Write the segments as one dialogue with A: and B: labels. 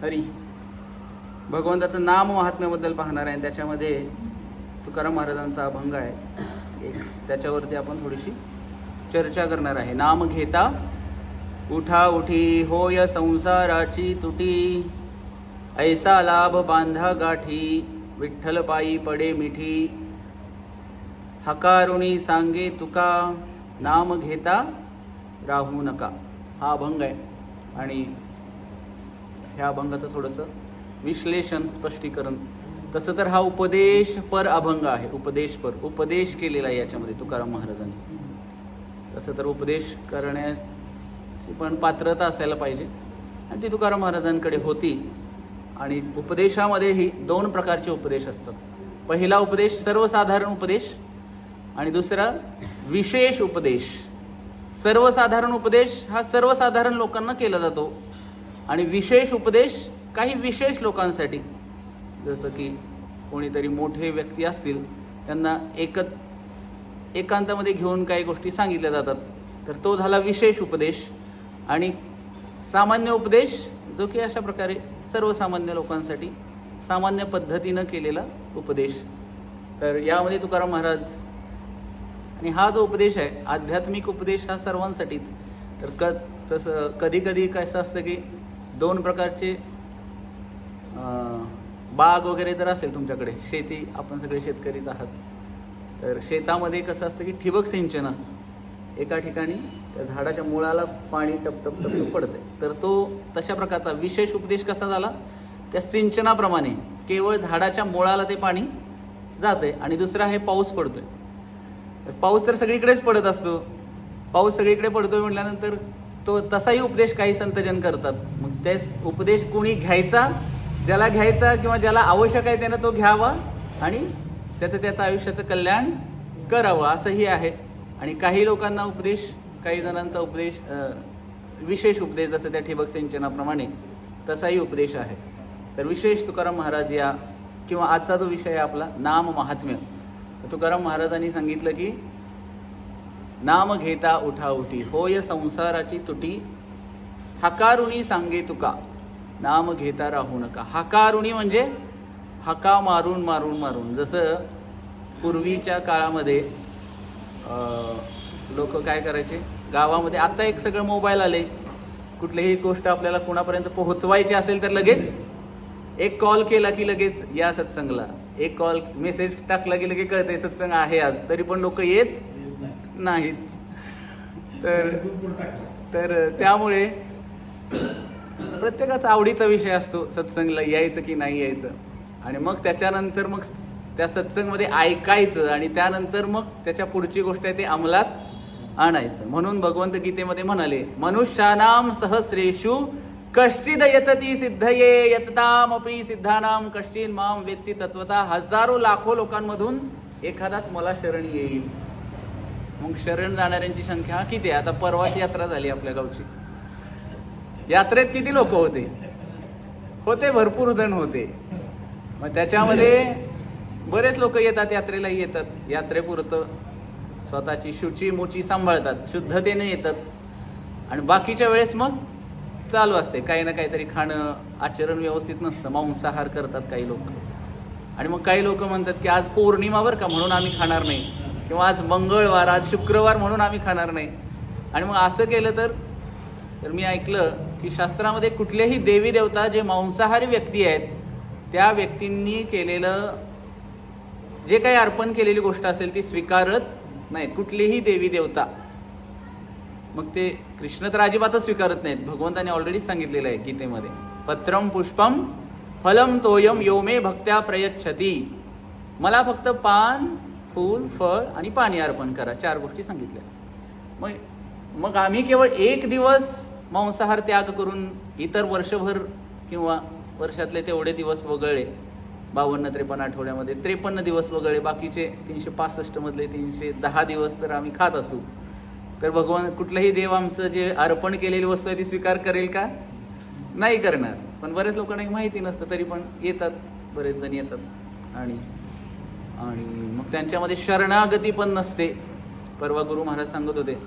A: हरी भगवंताचं नाम महात्म्याबद्दल पाहणार आहे. त्याच्यामध्ये तुकाराम महाराजांचा अभंग आहे एक, त्याच्यावरती आपण थोडीशी चर्चा करणार आहे. नाम घेता उठा उठी होय संसाराची तुटी, ऐसा लाभ बांधा गाठी, विठ्ठल पायी पडे मिठी, हकारुणी सांगे तुका, नाम घेता राहू नका. हा अभंग आहे आणि ह्या अभंगाचं थोडंसं विश्लेषण स्पष्टीकरण. तसं तर हा उपदेशपर अभंग आहे, उपदेशपर, उपदेश केलेला आहे याच्यामध्ये तुकाराम महाराजांनी. तसं तर उपदेश करण्याची पण पात्रता असायला पाहिजे आणि ती तुकाराम महाराजांकडे होती. आणि उपदेशामध्येही दोन प्रकारचे उपदेश असतात. पहिला उपदेश सर्वसाधारण उपदेश आणि दुसरा विशेष उपदेश. सर्वसाधारण उपदेश हा सर्वसाधारण लोकांना केला जातो आणि विशेष उपदेश काही विशेष लोकांसाठी, जसं की कोणीतरी मोठे व्यक्ती असतील त्यांना एकांतामध्ये घेऊन काही गोष्टी सांगितल्या जातात, तर तो झाला विशेष उपदेश. आणि सामान्य उपदेश जो की अशा प्रकारे सर्वसामान्य लोकांसाठी सामान्य पद्धतीनं केलेला उपदेश. तर यामध्ये तुकाराम महाराज आणि हा जो उपदेश आहे आध्यात्मिक उपदेश हा सर्वांसाठीच. तर तसं कधी कधी कसं असतं की दोन प्रकारचे बाग वगैरे जर असेल तुमच्याकडे, शेती, आपण सगळे शेतकरीच आहात, तर शेतामध्ये कसं असतं की ठिबक सिंचन असतं. एका ठिकाणी त्या झाडाच्या मुळाला पाणी टप टप टप पडतंय, तर तो तशा प्रकारचा विशेष उपदेश कसा झाला, त्या सिंचनाप्रमाणे केवळ झाडाच्या मुळाला ते पाणी जातंय. आणि दुसरा आहे पाऊस पडतोय. पाऊस तर सगळीकडेच पडत असतो, पाऊस सगळीकडे पडतोय म्हटल्यानंतर तो तसाही उपदेश काही संतजन करतात. मग ते उपदेश कोणी घ्यायचा, ज्याला घ्यायचा किंवा ज्याला आवश्यक आहे त्यानं तो घ्यावा आणि त्याचं आयुष्याचं कल्याण करावं, असंही आहे. आणि काही लोकांना उपदेश, काही जणांचा उपदेश विशेष उपदेश, जसं त्या ठिबक सिंचनाप्रमाणे तसाही उपदेश आहे. तर विशेष तुकाराम महाराज या किंवा आजचा जो विषय आहे आपला नाम महात्म्य, तुकाराम महाराजांनी सांगितलं की नाम घेता उठा उठी होय संसाराची तुटी, हकारुणी सांगे तुका, नाम घेता राहू नका. हकारुणी म्हणजे हका मारून मारून मारून. जसं पूर्वीच्या काळामध्ये लोक काय करायचे गावामध्ये, आता एक सगळं मोबाईल आले, कुठलीही गोष्ट आपल्याला कोणापर्यंत पोहोचवायची असेल तर लगेच एक कॉल केला की लगेच या सत्संगला, एक कॉल मेसेज टाकला की लगेच कळते सत्संग आहे आज, तरी पण लोक येत नाहीत. तर त्यामुळे प्रत्येकाचा आवडीचा विषय असतो सत्संगला यायचं की नाही यायचं. आणि मग त्याच्यानंतर मग त्या सत्संगमध्ये ऐकायचं आणि त्यानंतर मग त्याच्या पुढची गोष्ट आहे ते अंमलात आणायचं. म्हणून भगवंत गीतेमध्ये म्हणाले, मनुष्यानाम सहस्रेषु कश्चिद यतती सिद्धये यततामपि सिद्धानाम कश्चिन माम वेत्ती तत्वता. हजारो लाखो लोकांमधून एखादाच मला शरण येईल. मग शरण जाणाऱ्यांची संख्या किती आहे? आता परवाची यात्रा झाली आपल्या गावची, यात्रेत किती लोक होते भरपूर जण होते. मग त्याच्यामध्ये बरेच लोक येतात, यात्रेलाही येतात, यात्रेपुरतं स्वतःची शुची मुची सांभाळतात, शुद्धतेने येतात. आणि बाकीच्या वेळेस मग चालू असते काही ना काहीतरी खाणं, आचरण व्यवस्थित नसतं, मांसाहार करतात काही लोक. आणि मग काही लोक म्हणतात की आज पौर्णिमा बरं का म्हणून आम्ही खाणार नाही, किंवा आज मंगळवार, आज शुक्रवार म्हणून आम्ही खाणार नाही. आणि मग असं केलं तर मी ऐकलं की शास्त्रामध्ये कुठलेही देवी देवता जे मांसाहारी व्यक्ती आहेत त्या व्यक्तींनी केलेलं जे काही अर्पण केलेली गोष्ट असेल ती स्वीकारत नाहीत, कुठलीही देवी देवता. मग ते कृष्ण तर अजिबातच स्वीकारत नाहीत. भगवंताने ऑलरेडीच सांगितलेलं आहे गीतेमध्ये, पत्रम पुष्पम फलम तोयम योमे भक्त्या प्रयच्छती. मला फक्त पान, फूल, फळ आणि पाणी अर्पण करा, 4 गोष्टी सांगितल्या. मग आम्ही केवळ एक दिवस मांसाहार त्याग करून इतर वर्षभर किंवा वर्षातले तेवढे दिवस वगळले, 52-53 आठवड्यामध्ये 53 दिवस वगळले, बाकीचे 365 मधले 310 दिवस तर आम्ही खात असू, तर भगवान कुठलाही देव आमचं जे अर्पण केलेली वस्तू आहे ती स्वीकार करेल का? नाही करणार. पण बरेच लोकांना माहिती नसतं, तरी पण येतात, बरेच जण येतात. आणि मग त्यांच्यामध्ये शरणागती पण नसते. परवा गुरु महाराज सांगत होते,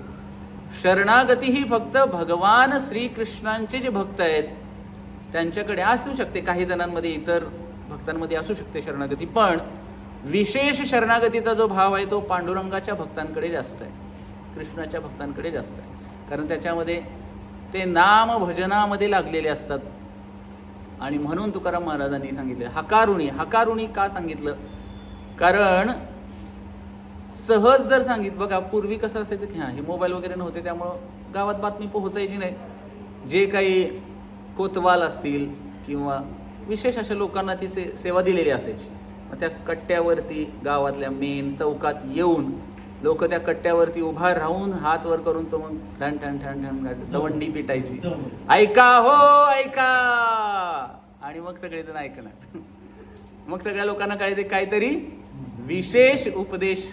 A: शरणागती ही फक्त भगवान श्रीकृष्णांचे जे भक्त आहेत त्यांच्याकडे असू शकते, काही जणांमध्ये इतर भक्तांमध्ये असू शकते शरणागती, पण विशेष शरणागतीचा जो भाव आहे तो पांडुरंगाच्या भक्तांकडे जास्त आहे, कृष्णाच्या भक्तांकडे जास्त आहे. कारण त्याच्यामध्ये ते नाम भजनामध्ये लागलेले असतात. आणि म्हणून तुकाराम महाराजांनी सांगितलं हकारुणी. हकारुणी का सांगितलं? कारण सहज जर सांगितलं, बघा पूर्वी कसं असायचं की हे मोबाईल वगैरे नव्हते, त्यामुळं गावात बातमी पोहोचायची नाही. जे काही कोतवाल असतील किंवा विशेष अशा लोकांना ती सेवा दिलेली असायची. मग त्या कट्ट्यावरती गावातल्या मेन चौकात येऊन लोक त्या कट्ट्यावरती उभा राहून हात वर करून तो मग ठण ठण ठण ठण दवंडी पिटायची, ऐका हो ऐका, आणि मग सगळेजण ऐकणार. मग सगळ्या लोकांना कळायचे काहीतरी विशेष उपदेश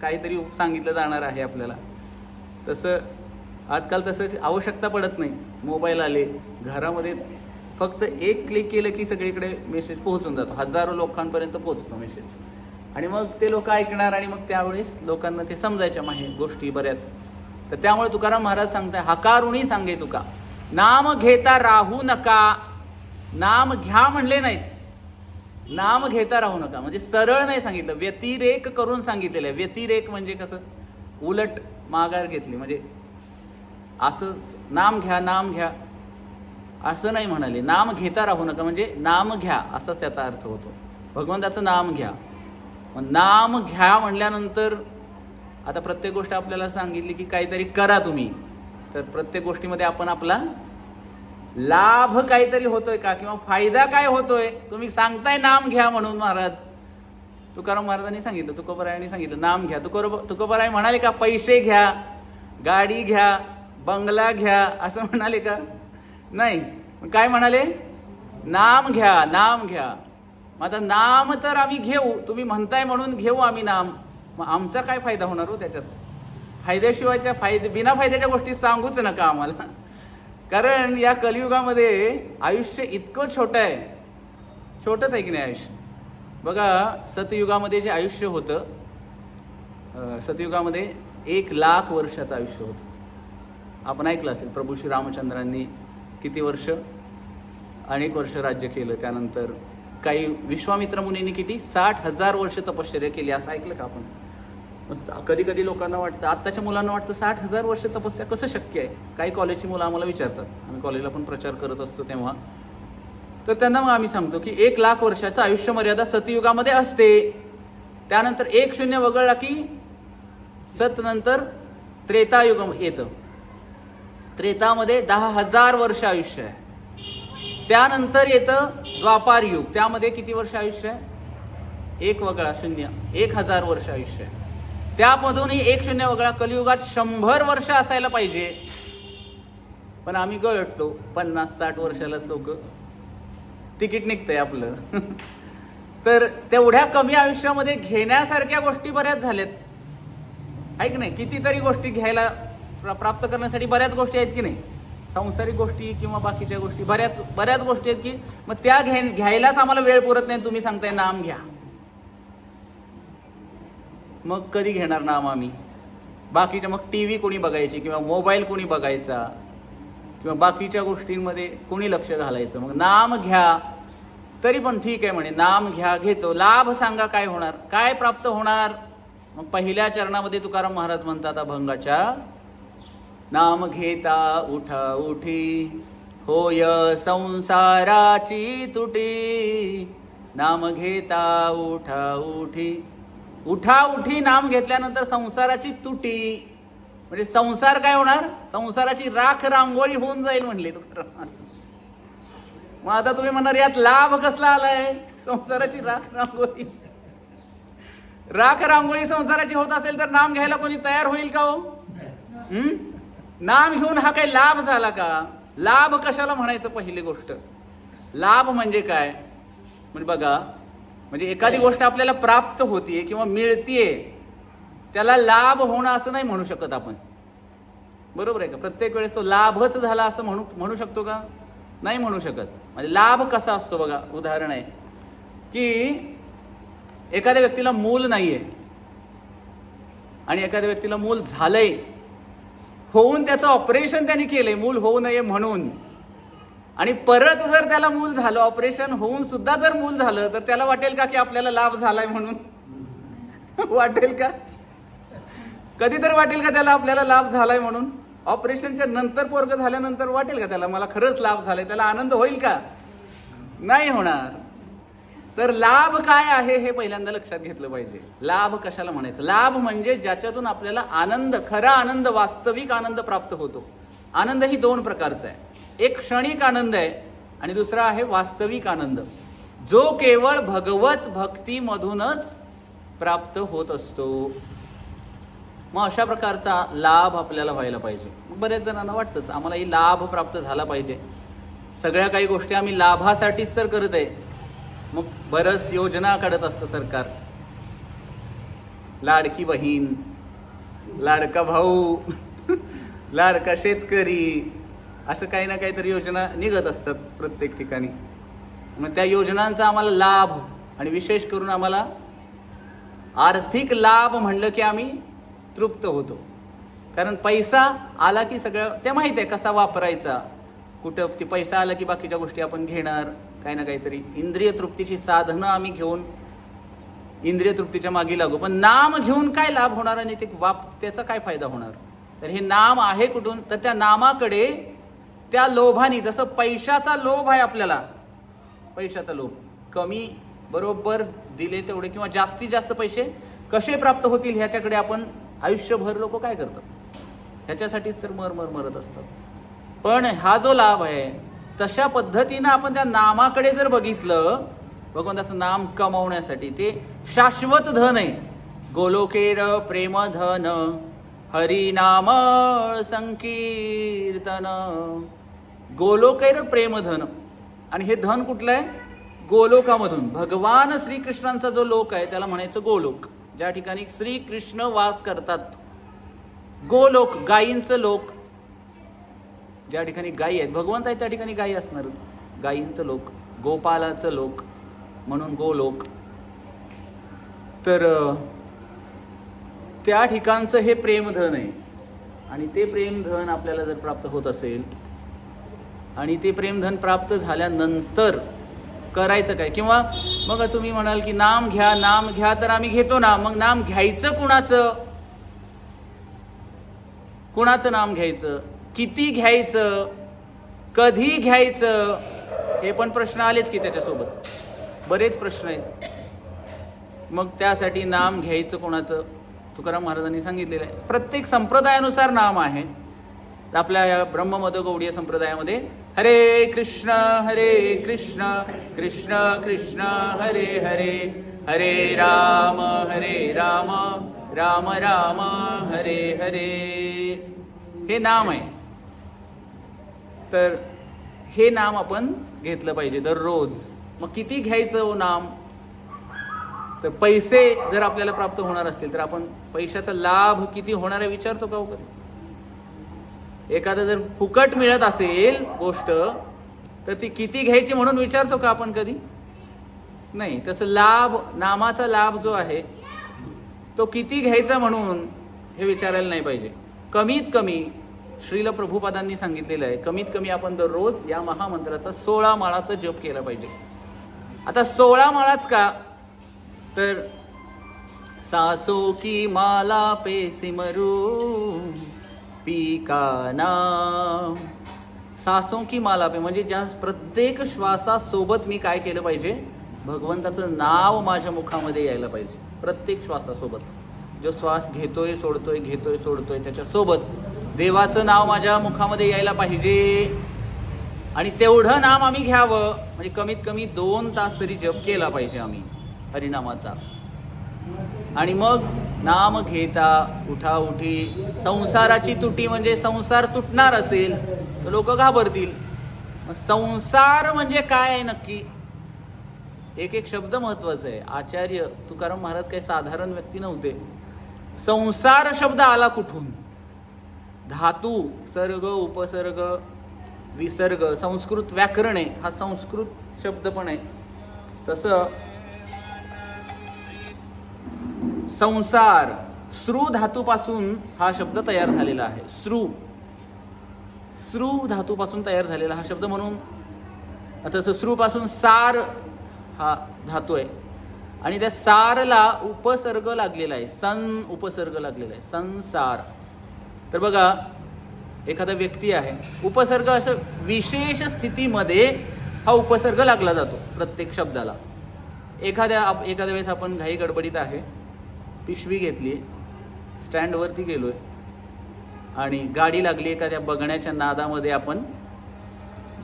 A: काहीतरी सांगितलं जाणार आहे आपल्याला. तसं आजकाल तसं आवश्यकता पडत नाही. मोबाईल आले, घरामध्येच फक्त एक क्लिक केलं की सगळीकडे मेसेज पोहोचून जातो, हजारो लोकांपर्यंत पोहोचतो मेसेज. आणि मग ते लोक ऐकणार आणि मग त्यावेळेस लोकांना ते समजायच्या माहे गोष्टी बऱ्याच. तर त्यामुळे तुकाराम महाराज सांगताय हकारुणी सांगे तुका, नाम घेता राहू नका. नाम घ्या म्हणले नाहीत, नाम घेता राहू नका म्हणजे सरळ नाही सांगितलं, व्यतिरेक करून सांगितलेलं आहे. व्यतिरेक म्हणजे कसं, उलट माघार घेतली, म्हणजे असं नाम घ्या नाम घ्या असं नाही म्हणाले. नाम घेता राहू नका म्हणजे नाम घ्या असाच त्याचा अर्थ होतो, भगवंताचं नाम घ्या. नाम घ्या म्हणल्यानंतर आता प्रत्येक गोष्ट आपल्याला सांगितली की काहीतरी करा तुम्ही, तर प्रत्येक गोष्टीमध्ये आपण आपला लाभ काहीतरी होतोय का किंवा फायदा काय होतोय. तुम्ही सांगताय नाम घ्या म्हणून महाराज, तुकाराम महाराजांनी सांगितलं, तुकोबरायांनी सांगितलं नाम घ्या. तुकोबराय म्हणाले का पैसे घ्या, गाडी घ्या, बंगला घ्या असं म्हणाले का? नाही. काय म्हणाले? नाम घ्या नाम घ्या. मग आता नाम तर आम्ही घेऊ, तुम्ही म्हणताय म्हणून घेऊ आम्ही नाम, मग आमचा काय फायदा होणार हो त्याच्यात? फायद्याशिवायच्या बिना फायद्याच्या गोष्टी सांगूच नका आम्हाला. कारण या कलियुगामध्ये आयुष्य इतकं छोटं आहे, छोटंच आहे की नाही आयुष्य. बघा सतयुगामध्ये जे आयुष्य होतं, सतयुगामध्ये 1,00,000 वर्षाचं आयुष्य होतं. आपण ऐकलं असेल प्रभू श्री रामचंद्रांनी किती वर्ष, अनेक वर्ष राज्य केलं. त्यानंतर काही विश्वामित्र मुनींनी किती 60,000 वर्ष तपश्चर्या केली असं ऐकलं का आपण? कधी कधी लोकांना वाटतं, आत्ताच्या मुलांना वाटतं 60,000 वर्ष तपस्या कसं शक्य आहे. काही कॉलेजची मुलं आम्हाला विचारतात, आम्ही कॉलेजला पण प्रचार करत असतो तेव्हा, तर त्यांना मग आम्ही सांगतो की 1,00,000 वर्षाचं आयुष्य मर्यादा सतयुगामध्ये असते. त्यानंतर 1 शून्य वगळला की सत नंतर त्रेतायुग येतं. त्रेतामध्ये 10,000 वर्ष आयुष्य आहे. त्यानंतर येतं द्वापार युग, त्यामध्ये किती वर्ष आयुष्य आहे? 1 वगळा शून्य, 1,000 वर्ष आयुष्य आहे. त्यामधूनही 1 शून्य वगळा कलियुगात 100 वर्ष असायला पाहिजे, पण आम्ही गळटतो 50-60 वर्षालाच लोक तिकीट निघतंय आपलं. तर तेवढ्या कमी आयुष्यामध्ये घेण्यासारख्या गोष्टी बऱ्याच झाल्यात, आहे की नाही? कितीतरी गोष्टी घ्यायला प्राप्त करण्यासाठी बऱ्याच गोष्टी आहेत की नाही, सांसारिक गोष्टी किंवा बाकीच्या गोष्टी बऱ्याच गोष्टी आहेत की मग त्या घ्यायलाच आम्हाला वेळ पुरत नाही. तुम्ही सांगताय नाम घ्या, मग कधी घेणार नाम आम्ही? बाकीच्या मग टीव्ही कोणी बघायची किंवा मोबाईल कोणी बघायचा किंवा बाकीच्या गोष्टींमध्ये कोणी लक्ष घालायचं? मग नाम घ्या तरी पण ठीक आहे म्हणे, नाम घ्या, घेतो, लाभ सांगा काय होणार, काय प्राप्त होणार? मग पहिल्या चरणामध्ये तुकाराम महाराज म्हणतात अभंगाच्या, नाम घेता उठा उठी होय संसाराची तुटी. नाम घेता उठा उठी, उठा उठी नाम घेतल्यानंतर संसाराची तुटी, म्हणजे संसार काय होणार? संसाराची राख रांगोळी होऊन जाईल म्हणले तुकाराम. मग आता तुम्ही म्हणणार यात लाभ कसला आलाय? संसाराची राख रांगोळी, राख रांगोळी संसाराची होत असेल तर नाम घ्यायला कोणी तयार होईल का हो? नाम घेऊन हा काही लाभ झाला का? लाभ कशाला म्हणायचं? पहिली गोष्ट, लाभ म्हणजे काय? म्हणजे बघा, म्हणजे एखादी गोष्ट आपल्याला प्राप्त होतीये किंवा मिळतीये, त्याला लाभ होणं असं नाही म्हणू शकत आपण, बरोबर आहे का? प्रत्येक वेळेस तो लाभच झाला असं म्हणू शकतो का? नाही म्हणू शकत. म्हणजे लाभ कसा असतो बघा, उदाहरण आहे की एखाद्या व्यक्तीला मूल नाहीये आणि एखाद्या व्यक्तीला मूल झालंय, होऊन त्याचं ऑपरेशन त्यांनी केलंय मूल होऊ नये म्हणून, आणि परत जर त्याला मूल झालं, ऑपरेशन होऊन सुद्धा जर मूल झालं, तर त्याला वाटेल का की आपल्याला लाभ झालाय म्हणून? वाटेल का? कधी तर वाटेल का त्याला आपल्याला लाभ झालाय म्हणून? ऑपरेशनच्या नंतर पोरग झाल्यानंतर वाटेल का त्याला मला खरंच लाभ झालाय? त्याला आनंद होईल का? नाही होणार. तर लाभ काय आहे हे पहिल्यांदा लक्षात घेतलं पाहिजे. लाभ कशाला म्हणायचं? लाभ म्हणजे ज्याच्यातून आपल्याला आनंद, खरा आनंद, वास्तविक आनंद प्राप्त होतो. आनंद ही दोन प्रकारचा आहे. एक क्षणिक आनंद आहे आणि दुसरा आहे वास्तविक आनंद, जो केवळ भगवत भक्तीमधूनच प्राप्त होत असतो. मग अशा प्रकारचा लाभ आपल्याला व्हायला पाहिजे. बऱ्याच जणांना वाटतंच आम्हालाही लाभ प्राप्त झाला पाहिजे, सगळ्या काही गोष्टी आम्ही लाभासाठीच तर करत आहे. मग बरंच योजना काढत असतं सरकार, लाडकी बहीण, लाडका भाऊ, लाडका शेतकरी, असं काही ना काहीतरी योजना निघत असतात प्रत्येक ठिकाणी. मग त्या योजनांचा आम्हाला लाभ, आणि विशेष करून आम्हाला आर्थिक लाभ म्हणलं की आम्ही तृप्त होतो. कारण पैसा आला की सगळं ते माहीत आहे कसा वापरायचा, कुठं ते पैसा आला की बाकीच्या गोष्टी आपण घेणार, काही ना काहीतरी इंद्रिय तृप्तीची साधनं आम्ही घेऊन इंद्रिय तृप्तीच्या मागे लागू. पण नाम घेऊन काय लाभ होणार आणि त्याचा काय फायदा होणार? तर हे नाम आहे कुठून? तर त्या नामाकडे, त्या लोभाने, जसं पैशाचा लोभ आहे आपल्याला, पैशाचा लोभ कमी बरोबर दिले तेवढे किंवा जास्तीत जास्त पैसे कसे प्राप्त होतील ह्याच्याकडे आपण आयुष्यभर लोक काय करतात, ह्याच्यासाठीच तर मरत असतात. पण हा जो लाभ आहे तशा पद्धतीनं आपण त्या नामाकडे जर बघितलं, भगवंताचं नाम कमावण्यासाठी ते शाश्वत धन आहे. गोलोकेर प्रेम धन हरिनाम संकीर्तन. गोलोकेर प्रेम धन, आणि हे धन कुठलं आहे? गोलोकामधून. भगवान श्रीकृष्णांचा जो लोक आहे त्याला म्हणायचं गोलोक, ज्या ठिकाणी श्रीकृष्ण वास करतात. गोलोक, गायींचं लोक, ज्या ठिकाणी गायी आहेत, भगवंत आहे त्या ठिकाणी गायी असणारच. गायींचं लोक, गोपालाचं लोक, म्हणून गोलोक. तर त्या ठिकाणचं हे प्रेमधन आहे. आणि ते प्रेमधन आपल्याला जर प्राप्त होत असेल, आणि ते प्रेमधन प्राप्त झाल्यानंतर करायचं काय? किंवा मग तुम्ही म्हणाल की नाम घ्या, नाम घ्या, तर आम्ही घेतो ना. मग नाम घ्यायचं कुणाचं? कुणाचं नाम घ्यायचं? किती घ्यायचं? कधी घ्यायचं? हे पण प्रश्न आलेच की त्याच्यासोबत, बरेच प्रश्न आहेत. मग त्यासाठी नाम घ्यायचं कोणाचं? तुकाराम महाराजांनी सांगितलेलं आहे. प्रत्येक संप्रदायानुसार नाम आहे. आपल्या या ब्रह्ममद गौडीय संप्रदायामध्ये हरे कृष्ण कृष्ण कृष्ण हरे हरे, हरे राम राम राम हरे हरे, हे नाम आहे. तर हे नाम आपण घेतलं पाहिजे दररोज. मग किती घ्यायचं नाम? तर पैसे जर आपल्याला प्राप्त होणार असतील तर आपण पैशाचा लाभ किती होणार आहे विचारतो का? एखादं जर फुकट मिळत असेल गोष्ट तर ती किती घ्यायची म्हणून विचारतो का आपण? कधी नाही. तसं लाभ, नामाचा लाभ जो आहे तो किती घ्यायचा म्हणून हे विचारायला नाही पाहिजे. कमीत कमी श्रील प्रभुपादांनी सांगितलेलं आहे, कमीत कमी आपण दररोज या महामंत्राचा 16 माळाचा जप केला पाहिजे. आता 16 माळाच का? तर सासो की माला पे सिमरू पी का नाम. सासों की माला पे म्हणजे ज्या प्रत्येक श्वासासोबत मी काय केलं पाहिजे? भगवंताचं नाव माझ्या मुखामध्ये यायला पाहिजे. प्रत्येक श्वासासोबत, जो श्वास घेतोय सोडतोय त्याच्यासोबत देवाचं नाव माझ्या मुखामध्ये यायला पाहिजे. आणि तेवढं नाम आम्ही घ्यावं. म्हणजे कमीत कमी 2 तास तरी जप केला पाहिजे आम्ही हरिनामाचा. आणि मग नाम घेता उठाउठी, संसाराची तुटी म्हणजे संसार तुटणार असेल तर लोक घाबरतील. संसार म्हणजे काय आहे नक्की? एक शब्द महत्वाचा आहे. आचार्य तुकाराम महाराज काही साधारण व्यक्ती नव्हते. संसार शब्द आला कुठून? धातू, सर्ग, उपसर्ग, विसर्ग, संस्कृत व्याकरण आहे. हा संस्कृत शब्द पण आहे. तसं संसार श्रू धातूपासून हा शब्द तयार झालेला आहे. श्रू धातूपासून तयार झालेला हा शब्द, म्हणून आता ससरूपासून सार हा धातू आहे आणि त्या सारला उपसर्ग लागलेला आहे, सन उपसर्ग लागलेला आहे, संसार. तर बघा एखादा व्यक्ती आहे, उपसर्ग असं विशेष स्थितीमध्ये हा उपसर्ग लागला जातो प्रत्येक शब्दाला. एखाद्या वेळेस आपण घाई गडबडीत आहे, पिशवी घेतली, स्टँडवरती गेलोय आणि गाडी लागली, एखाद्या बघण्याच्या नादामध्ये आपण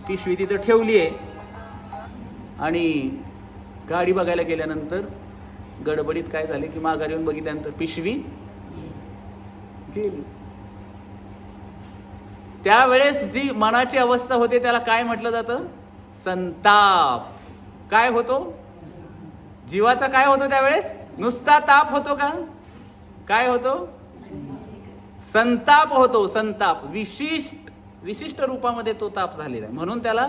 A: पिशवी तिथं ठेवली आहे आणि गाडी बघायला गेल्यानंतर गडबडीत काय झाले की माघारी येऊन बघितल्यानंतर पिशवी गेली. त्यावेळेस जी मनाची अवस्था होते त्याला काय म्हटलं जातं? संताप. काय होतो? जीवाचा काय होतो त्यावेळेस? नुसता ताप होतो का? काय होतो? संताप होतो. संताप विशिष्ट रूपामध्ये तो ताप झालेला आहे, म्हणून त्याला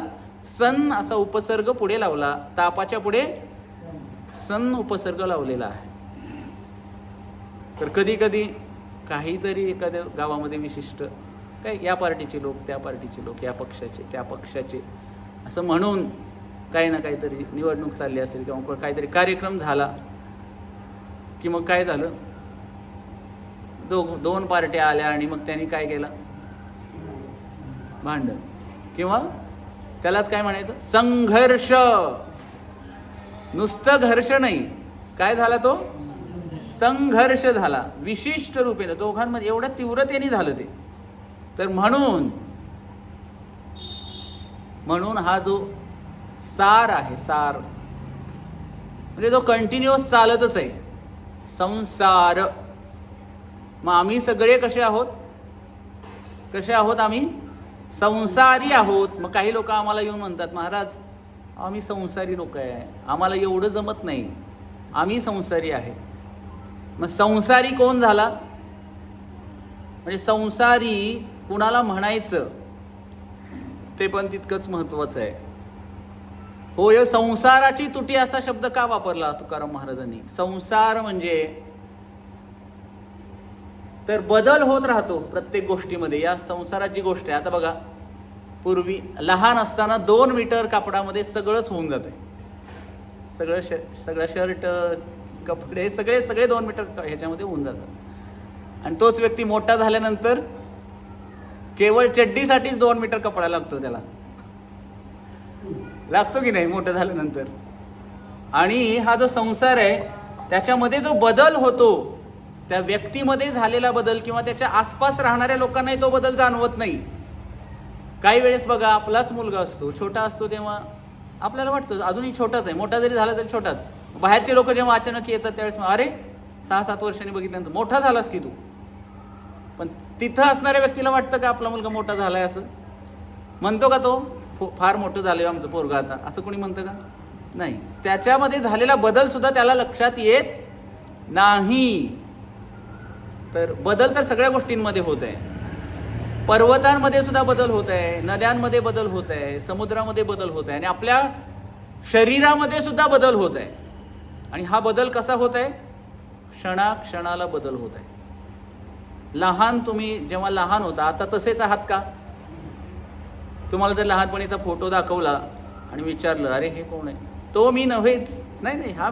A: सन असा उपसर्ग पुढे लावला. तापाच्या पुढे सन उपसर्ग लावलेला आहे. तर कधी कधी काहीतरी एखाद्या गावामध्ये विशिष्ट काय, या पार्टीचे लोक, त्या पार्टीचे लोक, या पक्षाचे, त्या पक्षाचे, असं म्हणून काही ना काहीतरी निवडणूक चालली असेल किंवा काहीतरी कार्यक्रम झाला की मग काय झालं, दोन पार्ट्या आल्या आणि मग त्यांनी काय केलं? भांडण, किंवा त्यालाच काय म्हणायचं? संघर्ष. नुसतं घर्ष नाही, काय झाला तो? संघर्ष झाला. विशिष्ट रूपेने दोघांमध्ये एवढ्या तीव्रतेने झालं ते. तर म्हणून हा जो सार आहे, सार म्हणजे जो कंटिन्युअस चालतच आहे, संसार. मग आम्ही सगळे कसे आहोत? आम्ही संसारी आहोत. मग काही लोक आम्हाला येऊन म्हणतात, महाराज आम्ही संसारी लोक आहे, आम्हाला एवढं जमत नाही, आम्ही संसारी आहे. मग संसारी कोण झाला? म्हणजे संसारी कुणाला म्हणायचं ते पण तितकंच महत्वाचं आहे. होय संसाराची तुटी असा शब्द का वापरला तुकाराम महाराजांनी? संसार म्हणजे तर बदल होत राहतो प्रत्येक गोष्टीमध्ये. या संसाराची गोष्ट आहे. आता बघा, पूर्वी लहान असताना 2 मीटर कापडामध्ये सगळंच होऊन जाते. सगळं शर्ट, कपडे सगळे 2 मीटर ह्याच्यामध्ये होऊन जातात. आणि तोच व्यक्ती मोठा झाल्यानंतर केवळ चड्डीसाठीच 2 मीटर कपडा लागतो त्याला. लागतो की नाही मोठं झाल्यानंतर? आणि हा जो संसार आहे त्याच्यामध्ये जो बदल होतो, त्या व्यक्तीमध्ये झालेला बदल किंवा त्याच्या आसपास राहणाऱ्या लोकांनाही तो बदल जाणवत नाही. काही वेळेस बघा, आपलाच मुलगा असतो, छोटा असतो, तेव्हा आपल्याला वाटतं अजूनही छोटाच आहे, मोठा जरी झाला तरी छोटाच. बाहेरचे लोक जेव्हा अचानक येतात त्यावेळेस अरे 6-7 वर्षांनी बघितल्यानंतर मोठा झालास की तू. पण तिथं असणाऱ्या व्यक्तीला वाटतं का आपला मुलगा मोठा झालाय? असं म्हणतो का तो? फार मोठं झालंय आमचं पोरगा आता, असं कोणी म्हणतं का? नाही. त्याच्यामध्ये झालेला बदल सुद्धा त्याला लक्षात येत नाही. तर बदल तर सगळ्या गोष्टींमध्ये होत आहे. पर्वतांमध्ये सुद्धा बदल होत आहे, नद्यांमध्ये बदल होत आहे, समुद्रामध्ये बदल होत आहे, आणि आपल्या शरीरामध्ये सुद्धा बदल होत आहे. आणि हा बदल कसा होत आहे? क्षणाक्षणाला बदल होत आहे. तुम्ही जेव्हा लहान होता, आता तसेच आहात का? तुम्हाला जर लहानपणीचा फोटो दाखवला आणि विचारलं अरे हे कोण आहे, तो मी नव्हेच, नाही हा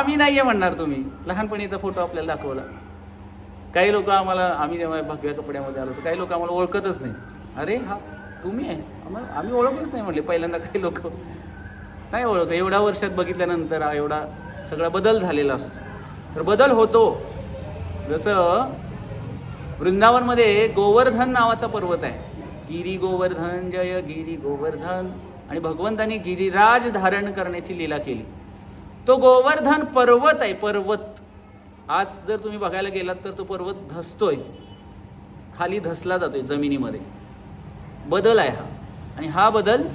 A: मी नाहीये म्हणणार तुम्ही. लहानपणीचा फोटो आपल्याला दाखवला. काही लोक आम्ही जेव्हा भगव्या कपड्यामध्ये आलो तर काही लोक आम्हाला ओळखतच नाही. अरे हा तुम्ही आहे, आम्ही ओळखलंच नाही म्हणले पहिल्यांदा. काही लोक नाही ओळखत. एवढ्या वर्षात बघितल्यानंतर एवढा सगळा बदल झालेला असतो. तर बदल होतो. जसं वृंदावनमध्ये गोवर्धन नावाचा पर्वत आहे. गिरी गोवर्धन जय गिरी गोवर्धन, आणि भगवंतांनी गिरिराज धारण करण्याची लीला केली. तो गोवर्धन पर्वत आहे, पर्वत. आज जर तुम्ही बघायला गेलात तर तो पर्वत धसतोय, खाली धसला जातोय जमिनीमध्ये. बदल आहे हा. आणि हा बदल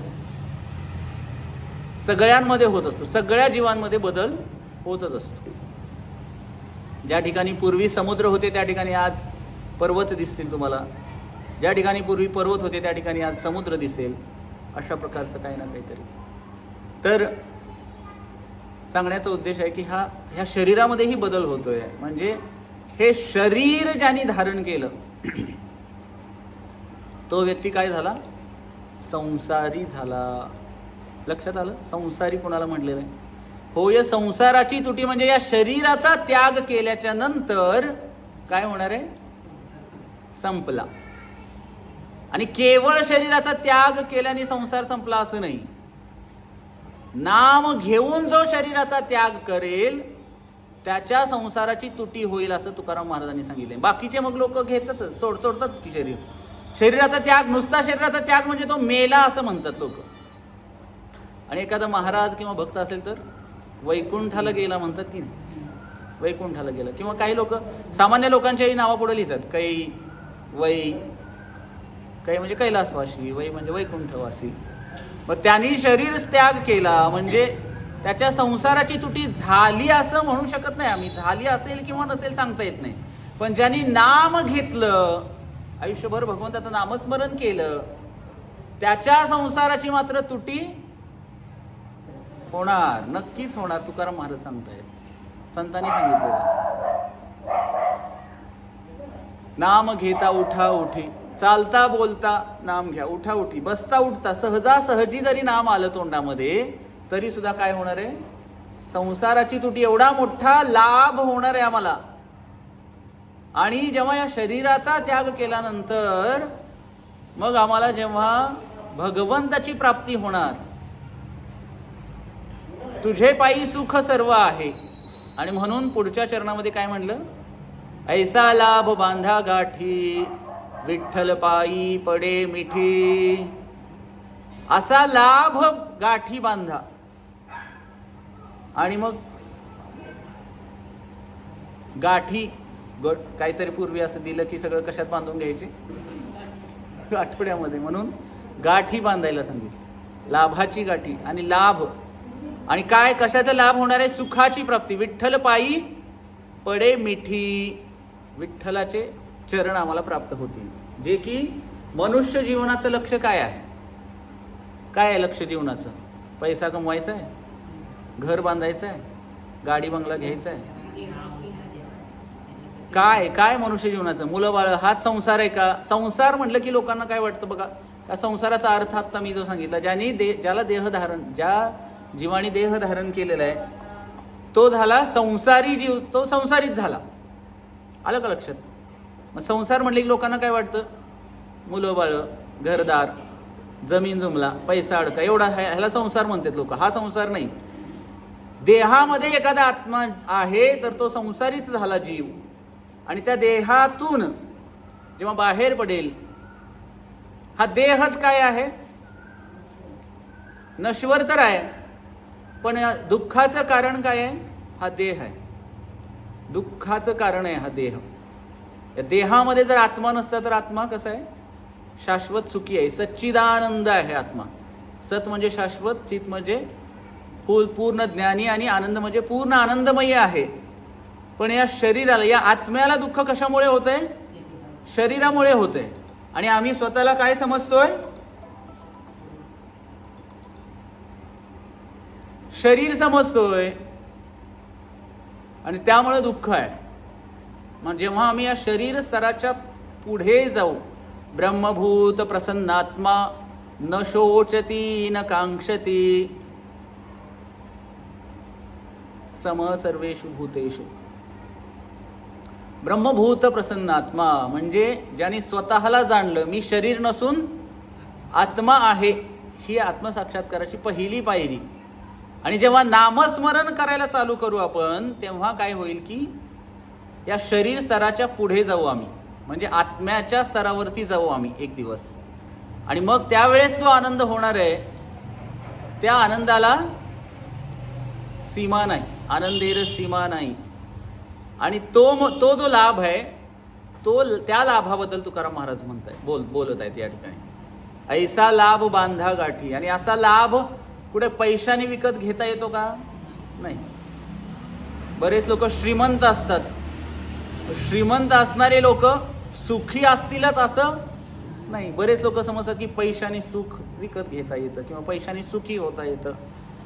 A: सगळ्यांमध्ये होत असतो, सगळ्या जीवांमध्ये बदल होतच असतो. ज्या ठिकाणी पूर्वी समुद्र होते त्या ठिकाणी आज पर्वत दिसतील तुम्हाला. ज्या ठिकाणी पूर्वी पर्वत होते त्या ठिकाणी आज समुद्र दिसेल. अशा प्रकारचं काही ना काहीतरी. तर सांगण्याचा उद्देश आहे की ह्या शरीरामध्येही बदल होतोय. म्हणजे हे शरीर ज्याने धारण केलं तो व्यक्ती काय झाला? संसारी झाला. लक्षात आलं? संसारी कोणाला म्हटलेलं आहे? होय, संसाराची तुटी म्हणजे या शरीराचा त्याग केल्याच्या नंतर काय होणार आहे? संपला. आणि केवळ शरीराचा त्याग केल्याने संसार संपला असं नाही. नाम घेऊन जो शरीराचा त्याग करेल त्याच्या संसाराची तुटी होईल असं तुकाराम महाराजांनी सांगितले. बाकीचे मग लोक घेतात, सोडतात की शरीराचा त्याग, नुसता शरीराचा त्याग म्हणजे तो मेला असं म्हणतात लोक. आणि एखादा महाराज किंवा भक्त असेल तर वैकुंठाला गेला म्हणतात की नाही, वैकुंठाला गेला. किंवा काही लोक सामान्य लोकांच्याही नावापुढे लिहितात, काही काही म्हणजे कैलासवासी, वै म्हणजे वैकुंठवासी. मग त्यांनी शरीर त्याग केला म्हणजे त्याच्या संसाराची तुटी झाली असं म्हणू शकत नाही आम्ही. झाली असेल किंवा नसेल सांगता येत नाही. पण ज्यांनी नाम घेतलं, आयुष्यभर भगवंताचं नामस्मरण केलं, त्याच्या संसाराची मात्र तुटी होणार, नक्कीच होणार. तुकाराम महाराज सांगतायत, संतांनी सांगितलेलं. नाम घेता उठा उठी, चालता बोलता नाम घ्या, उठा उठी, बसता उठता, सहजासहजी जरी नाम आलं तोंडामध्ये तरी सुद्धा काय होणार आहे? संसाराची तुटी. एवढा मोठा लाभ होणार आहे आम्हाला. आणि जेव्हा या शरीराचा त्याग केल्यानंतर मग आम्हाला जेव्हा भगवंताची प्राप्ती होणार, तुझे पायी सुख सर्व आहे. आणि म्हणून पुढच्या चरणामध्ये काय म्हणलं? ऐसा लाभ बांधा गाठी, विठ्ठल पायी पडे मिठी. असा लाभ गाठी बांधा. आणि मग गाठी काहीतरी पूर्वी असं दिलं की सगळं कशात बांधून घ्यायचे? आठवड्यामध्ये. म्हणून गाठी बांधायला सांगितलं, लाभाची गाठी. आणि लाभ, आणि काय, कशाचा लाभ होणार आहे? सुखाची प्राप्ती. विठ्ठल पायी पडे मिठी, विठ्ठलाचे चरण आम्हाला प्राप्त होतील. जे की मनुष्य जीवनाचं लक्ष काय आहे? काय आहे लक्ष जीवनाचं? पैसा कमवायचा आहे, घर बांधायचं आहे, गाडी बंगला घ्यायचा आहे. काय काय मनुष्य जीवनाचं? मुलं बाळ, हाच संसार आहे का? संसार म्हटलं की लोकांना काय वाटतं बघा, त्या संसाराचा अर्थ आता मी जो सांगितला, ज्याला देहधारण, ज्या जीवाने देह धारण केलेला आहे तो झाला संसारी जीव, तो संसारीच झाला. आलं का लक्षात? मग संसार म्हटलं की लोकांना काय वाटतं? मुलं बाळ, घरदार, जमीन जुमला, पैसा अडका, एवढा ह्याला संसार म्हणतात लोक. हा संसार नाही. देहामध्ये एखादा आत्मा आहे तर तो संसारीच झाला जीव. आणि त्या देहातून जेव्हा बाहेर पडेल, हा देहच काय आहे? नश्वर तर आहे, पण दुःखाचं कारण काय आहे? हा देह आहे. दुःखाचं कारण आहे हा देह. या देहामध्ये जर आत्मा नसता तर आत्मा कसा आहे? शाश्वत सुखी आहे, सच्चिदानंद आहे आत्मा. सत म्हणजे शाश्वत, चित म्हणजे पूर्ण ज्ञानी, आणि आनंद म्हणजे पूर्ण आनंदमयी आहे. पण या शरीराला, या आत्म्याला दुःख कशामुळे होतंय? शरीरामुळे होतंय. आणि आम्ही स्वतःला काय समजतोय? शरीर समजतोय, आणि त्यामुळे दुःख आहे. मग जेव्हा आम्ही या शरीर स्तराच्या पुढे जाऊ, ब्रह्मभूत प्रसन्नात्मा न शोचती न कांक्षती सम सर्वेषु भूतेषु. ब्रह्मभूत प्रसन्नात्मा म्हणजे ज्याने स्वतःला जाणलं, मी शरीर नसून आत्मा आहे, ही आत्मसाक्षात्काराची पहिली पायरी. आणि जेव्हा नामस्मरण करायला चालू करू आपण, तेव्हा काय होईल की या शरीर स्तराच्या पुढे जाऊ आम्ही, म्हणजे आत्म्याच्या स्तरावरती जाऊ आम्ही एक दिवस. आणि मग त्यावेळेस जो आनंद होणार आहे, त्या आनंदाला सीमा नाही, आनंदेर सीमा नाही. आणि तो जो लाभ आहे, त्या लाभाबद्दल तुकाराम महाराज बोलत आहेत या ठिकाणी. ऐसा लाभ बांधा गाठी. आणि असा लाभ कुठे पैशाने विकत घेता येतो का? नाही. बरेच लोक श्रीमंत असतात, श्रीमंत असणारे लोक सुखी असतीलच असं नाही. बरेच लोक समजतात की पैशाने सुख विकत घेता येतं किंवा पैशाने सुखी होता येतं.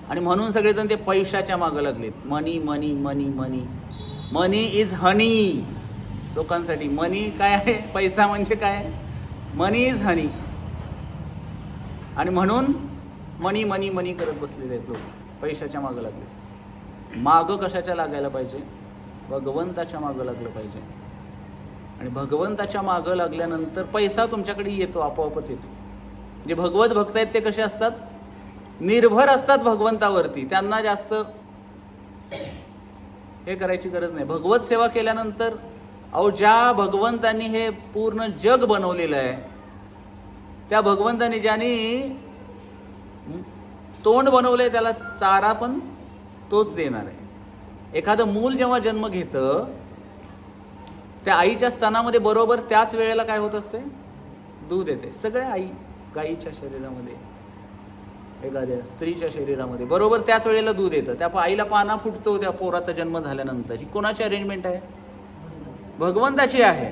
A: आणि म्हणून सगळेजण ते पैशाच्या मागं लागलेत. मनी मनी मनी मनी मनी इज हनी. लोकांसाठी मनी काय आहे? पैसा म्हणजे काय? मनी इज हनी. आणि म्हणून मनी मनी मनी करत बसलेले आहेत लोक, पैशाच्या मागं लागले. मागं कशाच्या लागायला पाहिजे? भगवंताच्या मागं लागलं पाहिजे. आणि भगवंताच्या मागं लागल्यानंतर पैसा तुमच्याकडे येतो, आपोआपच येतो. जे भगवत भक्त आहेत ते कसे असतात? निर्भर असतात भगवंतावरती. त्यांना जास्त हे करायची गरज नाही. भगवत सेवा केल्यानंतर ज्या भगवंतांनी हे पूर्ण जग बनवलेलं आहे, त्या भगवंतांनी ज्यांनी तोंड बनवलंय त्याला चारा पण तोच देणार आहे. एखादं मूल जेव्हा जन्म घेतं, त्या आईच्या स्तनामध्ये बरोबर त्याच वेळेला काय होत असते? दूध येते. सगळ्या आई गाईच्या शरीरामध्ये, एखाद्या स्त्रीच्या शरीरामध्ये बरोबर त्याच वेळेला दूध येतं. त्या आईला पाना फुटतो त्या पोराचा जन्म झाल्यानंतर. ही कोणाची अरेंजमेंट आहे? भगवंताची आहे.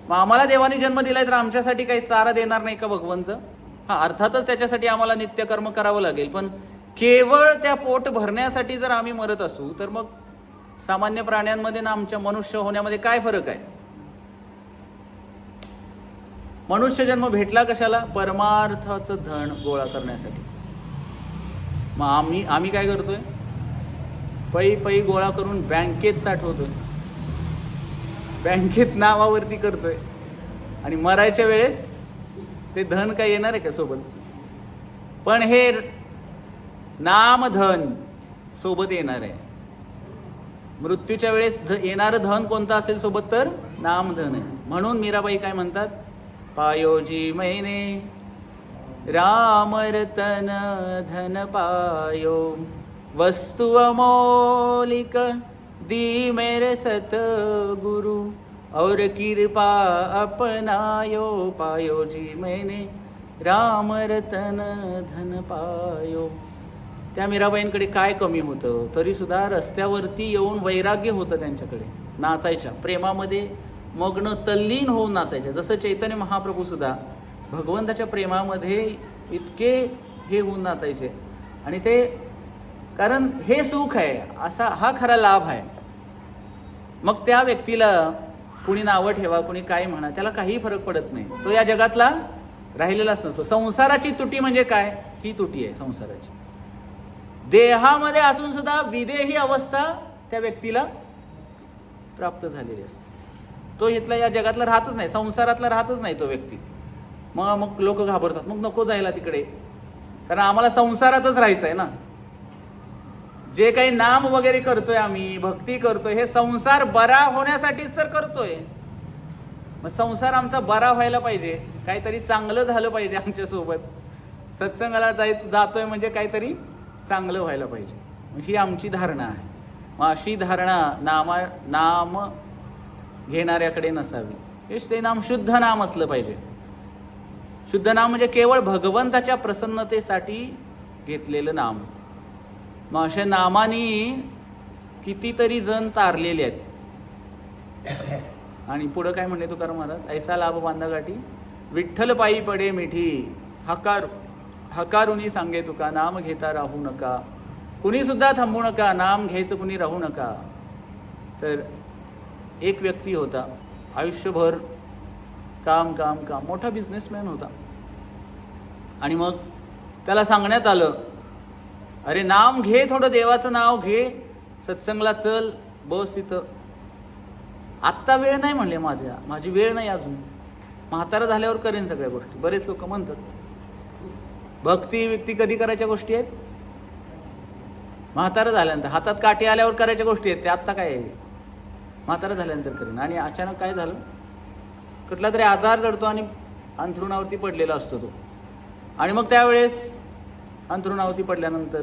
A: मग आम्हाला देवाने जन्म दिलाय तर आमच्यासाठी काही चारा देणार नाही का भगवंत? अर्थातच त्याच्यासाठी आम्हाला नित्यकर्म करावं लागेल, पण केवळ त्या पोट भरण्यासाठी जर आम्ही मरत असू तर मग सामान्य प्राण्यांमध्ये ना आमच्या मनुष्य होण्यामध्ये काय फरक आहे? मनुष्य जन्म भेटला कशाला? परमार्थाचं धन गोळा करण्यासाठी. मग आम्ही काय करतोय? पै गोळा करून बँकेत साठवतोय, बँकेत नावावरती करतोय. आणि मरायच्या वेळेस ते धन काय येणार आहे का सोबत? पण हे नामधन सोबत येणार आहे. मृत्यूच्या वेळेस येणारं धन कोणतं असेल सोबत? तर नामधन आहे. म्हणून मीराबाई काय म्हणतात? पायोजी मैने राम रतन धन पायो, वस्तु अमोलिक दी मेरे सतगुरु, और कृपा अपनायो, पायो जी मैंने राम रतन धन पायो. त्या मीराबाईंकडे काय कमी होतं? तरी सुद्धा रस्त्यावरती येऊन वैराग्य होतं त्यांच्याकडे. नाचायच्या, प्रेमामध्ये मग्न तल्लीन होऊन नाचायच्या. जसं चैतन्य महाप्रभू सुद्धा भगवंताच्या प्रेमामध्ये इतके हे होऊन नाचायचे. आणि ते कारण हे सुख आहे, असा हा खरा लाभ आहे. मग त्या व्यक्तीला कुणी नावं ठेवा, कुणी काय म्हणा, त्याला काही फरक पडत नाही. तो या जगातला राहिलेलाच नसतो. संसाराची तुटी म्हणजे काय? ही तुटी आहे संसाराची. देहामध्ये असून सुद्धा विदेही अवस्था त्या व्यक्तीला प्राप्त झालेली असते. तो इथला या जगातला राहतच नाही, संसारातला राहतच नाही तो व्यक्ती. मग लोक घाबरतात, मग नको जायला तिकडे, कारण आम्हाला संसारातच राहायचं आहे ना. जे काही नाम वगैरे करतोय आम्ही, भक्ती करतोय, हे संसार बरा होण्यासाठीच तर करतोय. मग संसार आमचा बरा व्हायला पाहिजे, काहीतरी चांगलं झालं पाहिजे आमच्यासोबत. सत्संगाला जातोय म्हणजे काहीतरी चांगलं व्हायला पाहिजे, ही आमची धारणा आहे. मग अशी धारणा नाम घेणाऱ्याकडे नसावी. हेच ते नाम शुद्ध नाम असलं पाहिजे. शुद्ध नाम म्हणजे केवळ भगवंताच्या प्रसन्नतेसाठी घेतलेलं नाम. मग अशा नामानी कितीतरी जण तारलेले आहेत. आणि पुढं काय म्हणले तुकाराम महाराज? ऐसा लाभ बांधा गाठी, विठ्ठल पायी पडे मिठी, हकारुनी सांगे तुका, नाम घेता राहू नका. कुणी सुद्धा थांबू नका, नाम घ्यायचं कुणी राहू नका. तर एक व्यक्ती होता, आयुष्यभर काम काम काम, मोठा बिझनेसमॅन होता. आणि मग त्याला सांगण्यात आलं, अरे नाम घे, थोडं देवाचं नाव घे, सत्संगला चल, बस तिथं. आत्ता वेळ नाही म्हणले, माझी वेळ नाही अजून, म्हातारा झाल्यावर करेन सगळ्या गोष्टी. बरेच लोक म्हणतात भक्ती व्यक्ती कधी करायच्या गोष्टी आहेत? म्हातारा झाल्यानंतर. हातात काठी आल्यावर करायच्या गोष्टी आहेत, ते आत्ता काय आहे? म्हातारा झाल्यानंतर करेन. आणि अचानक काय झालं? कुठला तरी आजार जडतो आणि अंथरुणावरती पडलेला असतो तो. आणि मग त्यावेळेस अंथरुणावरती पडल्यानंतर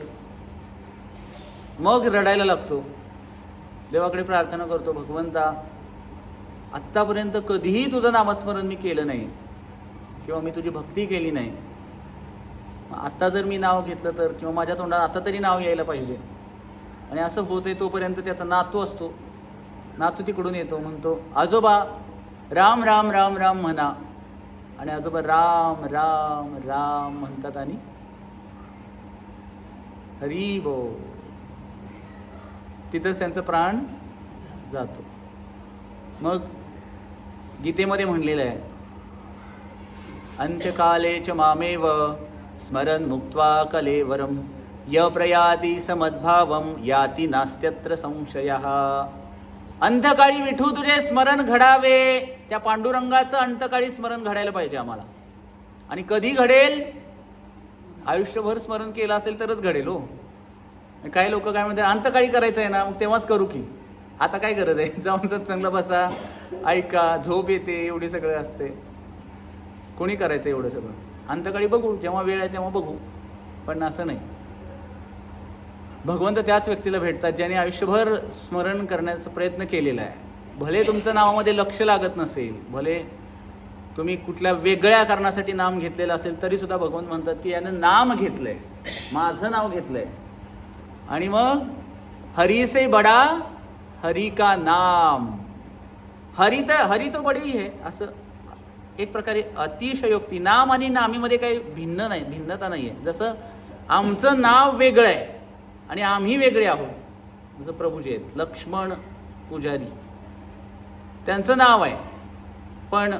A: मग रडायला लागतो, देवाकडे प्रार्थना करतो, भगवंता आत्तापर्यंत कधीही तुझं नामस्मरण मी केलं नाही किंवा मी तुझी भक्ती केली नाही. आत्ता जर मी नाव घेतलं तर, किंवा माझ्या तोंडात आता तरी नाव यायला पाहिजे. आणि असं होतंय तोपर्यंत त्याचा नातू असतो. नातू तिकडून येतो, म्हणतो आजोबा राम राम राम राम म्हणा. आणि आजोबा राम राम राम म्हणतात आणि हरी बोल, तिथंच त्यांचं प्राण जातो. मग गीतेमध्ये म्हणलेलं आहे, अंत्यकाले च मामेव स्मरन् मुक्त्वा कलेवरं य प्रयाति समद्भावं याति नास्त्यत्र संशयः. अंतकाळी विठू तुझे स्मरण घडावे. त्या पांडुरंगाचं अंतकाळी स्मरण घडायला पाहिजे आम्हाला. आणि कधी घडेल? आयुष्यभर स्मरण केलं असेल तरच घडेल हो. काही लोक काय म्हणतात अंतकाळी करायचं आहे ना, मग तेव्हाच करू की. आता काय गरज आहे? जाऊन सत्संगला बसा, ऐका, झोप येते, एवढी सगळं असते. कोणी करायचं एवढं सगळं? अंतकाळी बघू, जेव्हा वेळ आहे तेव्हा बघू. पण असं नाही. भगवंत त्याच व्यक्तीला भेटतात ज्याने आयुष्यभर स्मरण करण्याचा प्रयत्न केलेला आहे. भले तुमचं नावामध्ये लक्ष लागत नसेल, भले तुम्ही कुठल्या वेगळ्या कारणासाठी नाम घेतलेलं असेल, तरी सुद्धा भगवंत म्हणतात की यानं नाम घेतलंय, माझं नाव घेतलंय. आणि मग हरी से बडा हरी का नाम. हरी तो बडी है, असं एक प्रकारे अतिशयोक्ती. नाम आणि नामीमध्ये काही भिन्नता नाही आहे. जसं आमचं नाव वेगळं आहे आणि आम्ही वेगळे आहोत. जसं प्रभूजी आहेत लक्ष्मण पुजारी, त्यांचं नाव आहे पण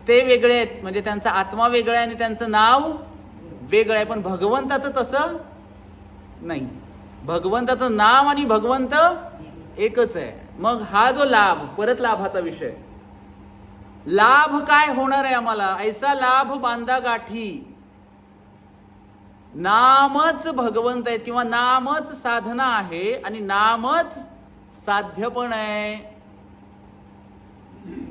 A: ते वेगळे आहेत, म्हणजे त्यांचा आत्मा वेगळा आहे आणि त्यांचं नाव वेगळं आहे. पण भगवंताचं तसं नाही. भगवंताचं नाव आणि भगवंत एकच आहे. मग हा जो लाभ, परत लाभाचा विषय, लाभ काय होणार आहे आम्हाला? ऐसा लाभ बांधा गाठी. नामच भगवंत आहेत किंवा नामच साधना आहे आणि नामच साध्य पण आहे.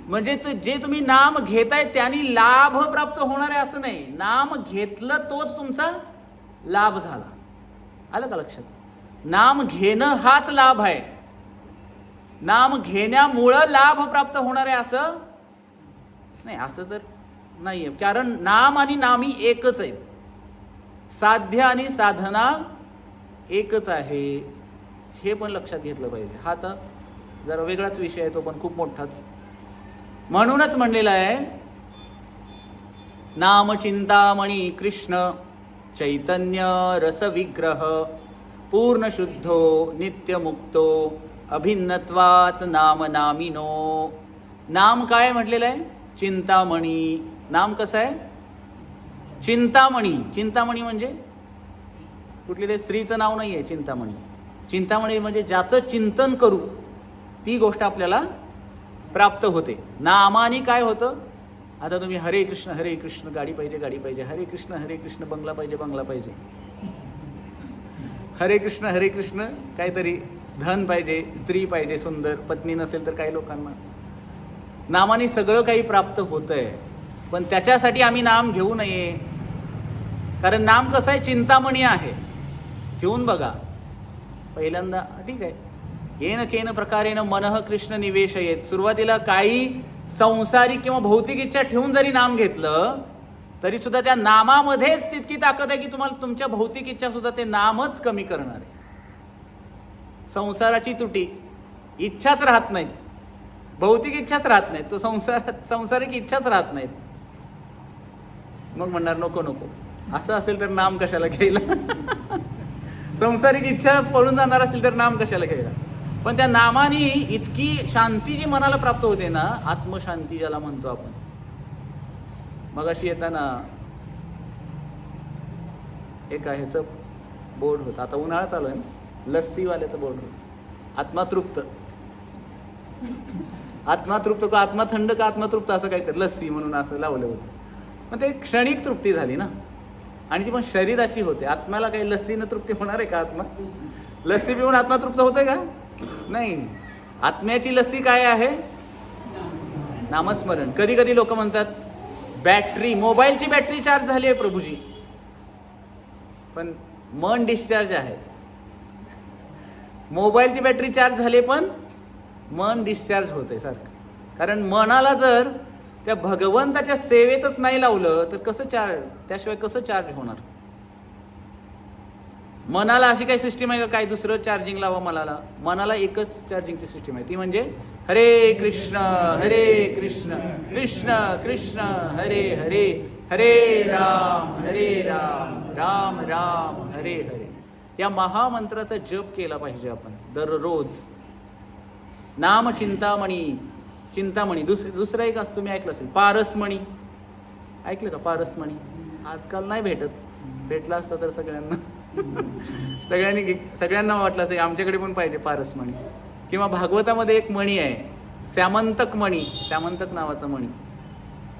A: म्हणजे जे तुम्ही नाम घेताय त्यांनी लाभ प्राप्त होणार आहे असं नाही. नाम घेतलं तोच तुमचा लाभ झाला. आलं का लक्षात? नाम घेणं हाच लाभ आहे. नाम घेण्यामुळं लाभ प्राप्त होणार आहे असं नाही. असं तर नाहीये. कारण नाम आणि नामी एकच आहेत. साध्य आणि साधना एकच आहे. हे पण लक्षात घेतलं पाहिजे. हा तर जरा वेगळाच विषय आहे, तो पण खूप मोठाच. म्हणूनच म्हणलेला आहे नाम चिंतामणी कृष्ण चैतन्य रस विग्रह पूर्ण शुद्धो नित्यमुक्तो अभिन्नत्वात नाम नामिनो. नाम काय म्हटलेलं आहे? चिंतामणी. नाम कसं आहे? चिंतामणी. चिंतामणी म्हणजे कुठली तरी स्त्रीचं नाव नाही आहे चिंतामणी. चिंतामणी म्हणजे ज्याचं चिंतन करू ती गोष्ट आपल्याला प्राप्त होते. नामाने काय होतं? आता तुम्ही हरे कृष्ण गाडी पाहिजे गाडी पाहिजे, हरे कृष्ण बंगला पाहिजे बंगला पाहिजे, हरे कृष्ण काहीतरी धन पाहिजे, स्त्री पाहिजे सुंदर, पत्नी नसेल तर काही लोकांना. नामाने सगळं काही प्राप्त होतंय. पण त्याच्यासाठी आम्ही नाम घेऊ नये. कारण नाम कसं आहे? चिंतामणी आहे. घेऊन बघा. पहिल्यांदा ठीक आहे, येन केन प्रकारेन मनः कृष्ण निवेशयेत. सुरुवातीला काही संसारिक किंवा भौतिक इच्छा ठेवून जरी नाम घेतलं तरी सुद्धा त्या नामामध्येच तितकी ताकद आहे की तुम्हाला तुमच्या भौतिक इच्छा सुद्धा ते नामच कमी करणार आहे. संसाराची तुटी, इच्छाच राहत नाहीत, भौतिक इच्छाच राहत नाहीत, तो संसारिक इच्छाच राहत नाहीत. मग म्हणणार नको असं असेल तर नाम कशाला घ्यायला. संसारिक इच्छा पळून जाणार असेल तर नाम कशाला घ्यायला. पण त्या नामाने इतकी शांती जी मनाला प्राप्त होते ना, आत्मशांती ज्याला म्हणतो आपण. मग अशी येताना एक ह्याचं बोर्ड होतं, आता उन्हाळा चालू आहे ना, लस्सीवाल्याचं बोर्ड होतं, आत्मातृप्त. आत्मातृप्त का आत्माथंड का आत्मातृप्त असं काहीतरी लस्सी म्हणून असं लावलं होतं. मग ते क्षणिक तृप्ती झाली ना, आणि ती पण शरीराची होते. आत्म्याला काही लस्सीनं तृप्ती होणार आहे का? आत्मा लस्सी पिऊन आत्मा तृप्त होते का? नाही. आत्म्याची लस्सी काय आहे? नामस्मरण. कधी कधी लोक म्हणतात बॅटरी, मोबाईलची बॅटरी चार्ज झाली आहे प्रभूजी, पण मन डिस्चार्ज आहे. मोबाईलची बॅटरी चार्ज झाली पण मन डिस्चार्ज होते सारखं. कारण मनाला जर त्या भगवंताच्या सेवेतच नाही लावलं तर कसं त्याशिवाय कसं चार्ज होणार? मनाला अशी काही सिस्टीम आहे का काय दुसरं चार्जिंग लावा? मनाला एकच चार्जिंगची सिस्टीम आहे, ती म्हणजे हरे कृष्ण कृष्ण कृष्ण हरे हरे, हरे राम राम राम हरे हरे. या महामंत्राचा जप केला पाहिजे आपण दररोज. नाम चिंतामणी. दुसरा एक तुम्ही ऐकलं असेल पारसमणी. ऐकलं का पारसमणी? आजकाल नाही भेटत. भेटला असता तर सगळ्यांना सगळ्यांना वाटलं असेल आमच्याकडे पण पाहिजे पारसमणी. किंवा भागवतामध्ये एक मणी आहे, श्यामंतक मणी, श्यामंतक नावाचा मणी,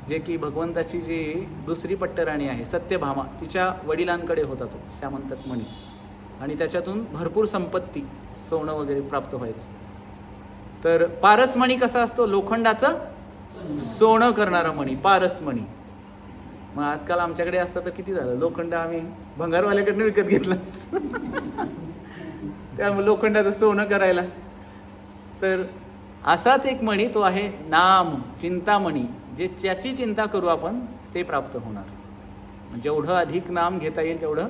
A: जे की भगवंताची जी दुसरी पट्टराणी आहे सत्यभामा, तिच्या वडिलांकडे होता तो श्यामंतक मणी. आणि त्याच्यातून भरपूर संपत्ती, सोनं वगैरे प्राप्त व्हायचं. तर पारसमणी कसा असतो? लोखंडाचं सोनं करणारा मणी, पारसमणी. मग आजकाल आमच्याकडे असतं तर किती झालं, लोखंड आम्ही भंगारवाल्याकडनं विकत घेतलं त्यामुळे लोखंडाचं सोनं करायला. तर असाच एक मणी तो आहे नाम, चिंतामणी. जे ज्याची चिंता करू आपण ते प्राप्त होणार. जेवढं अधिक नाम घेता येईल तेवढं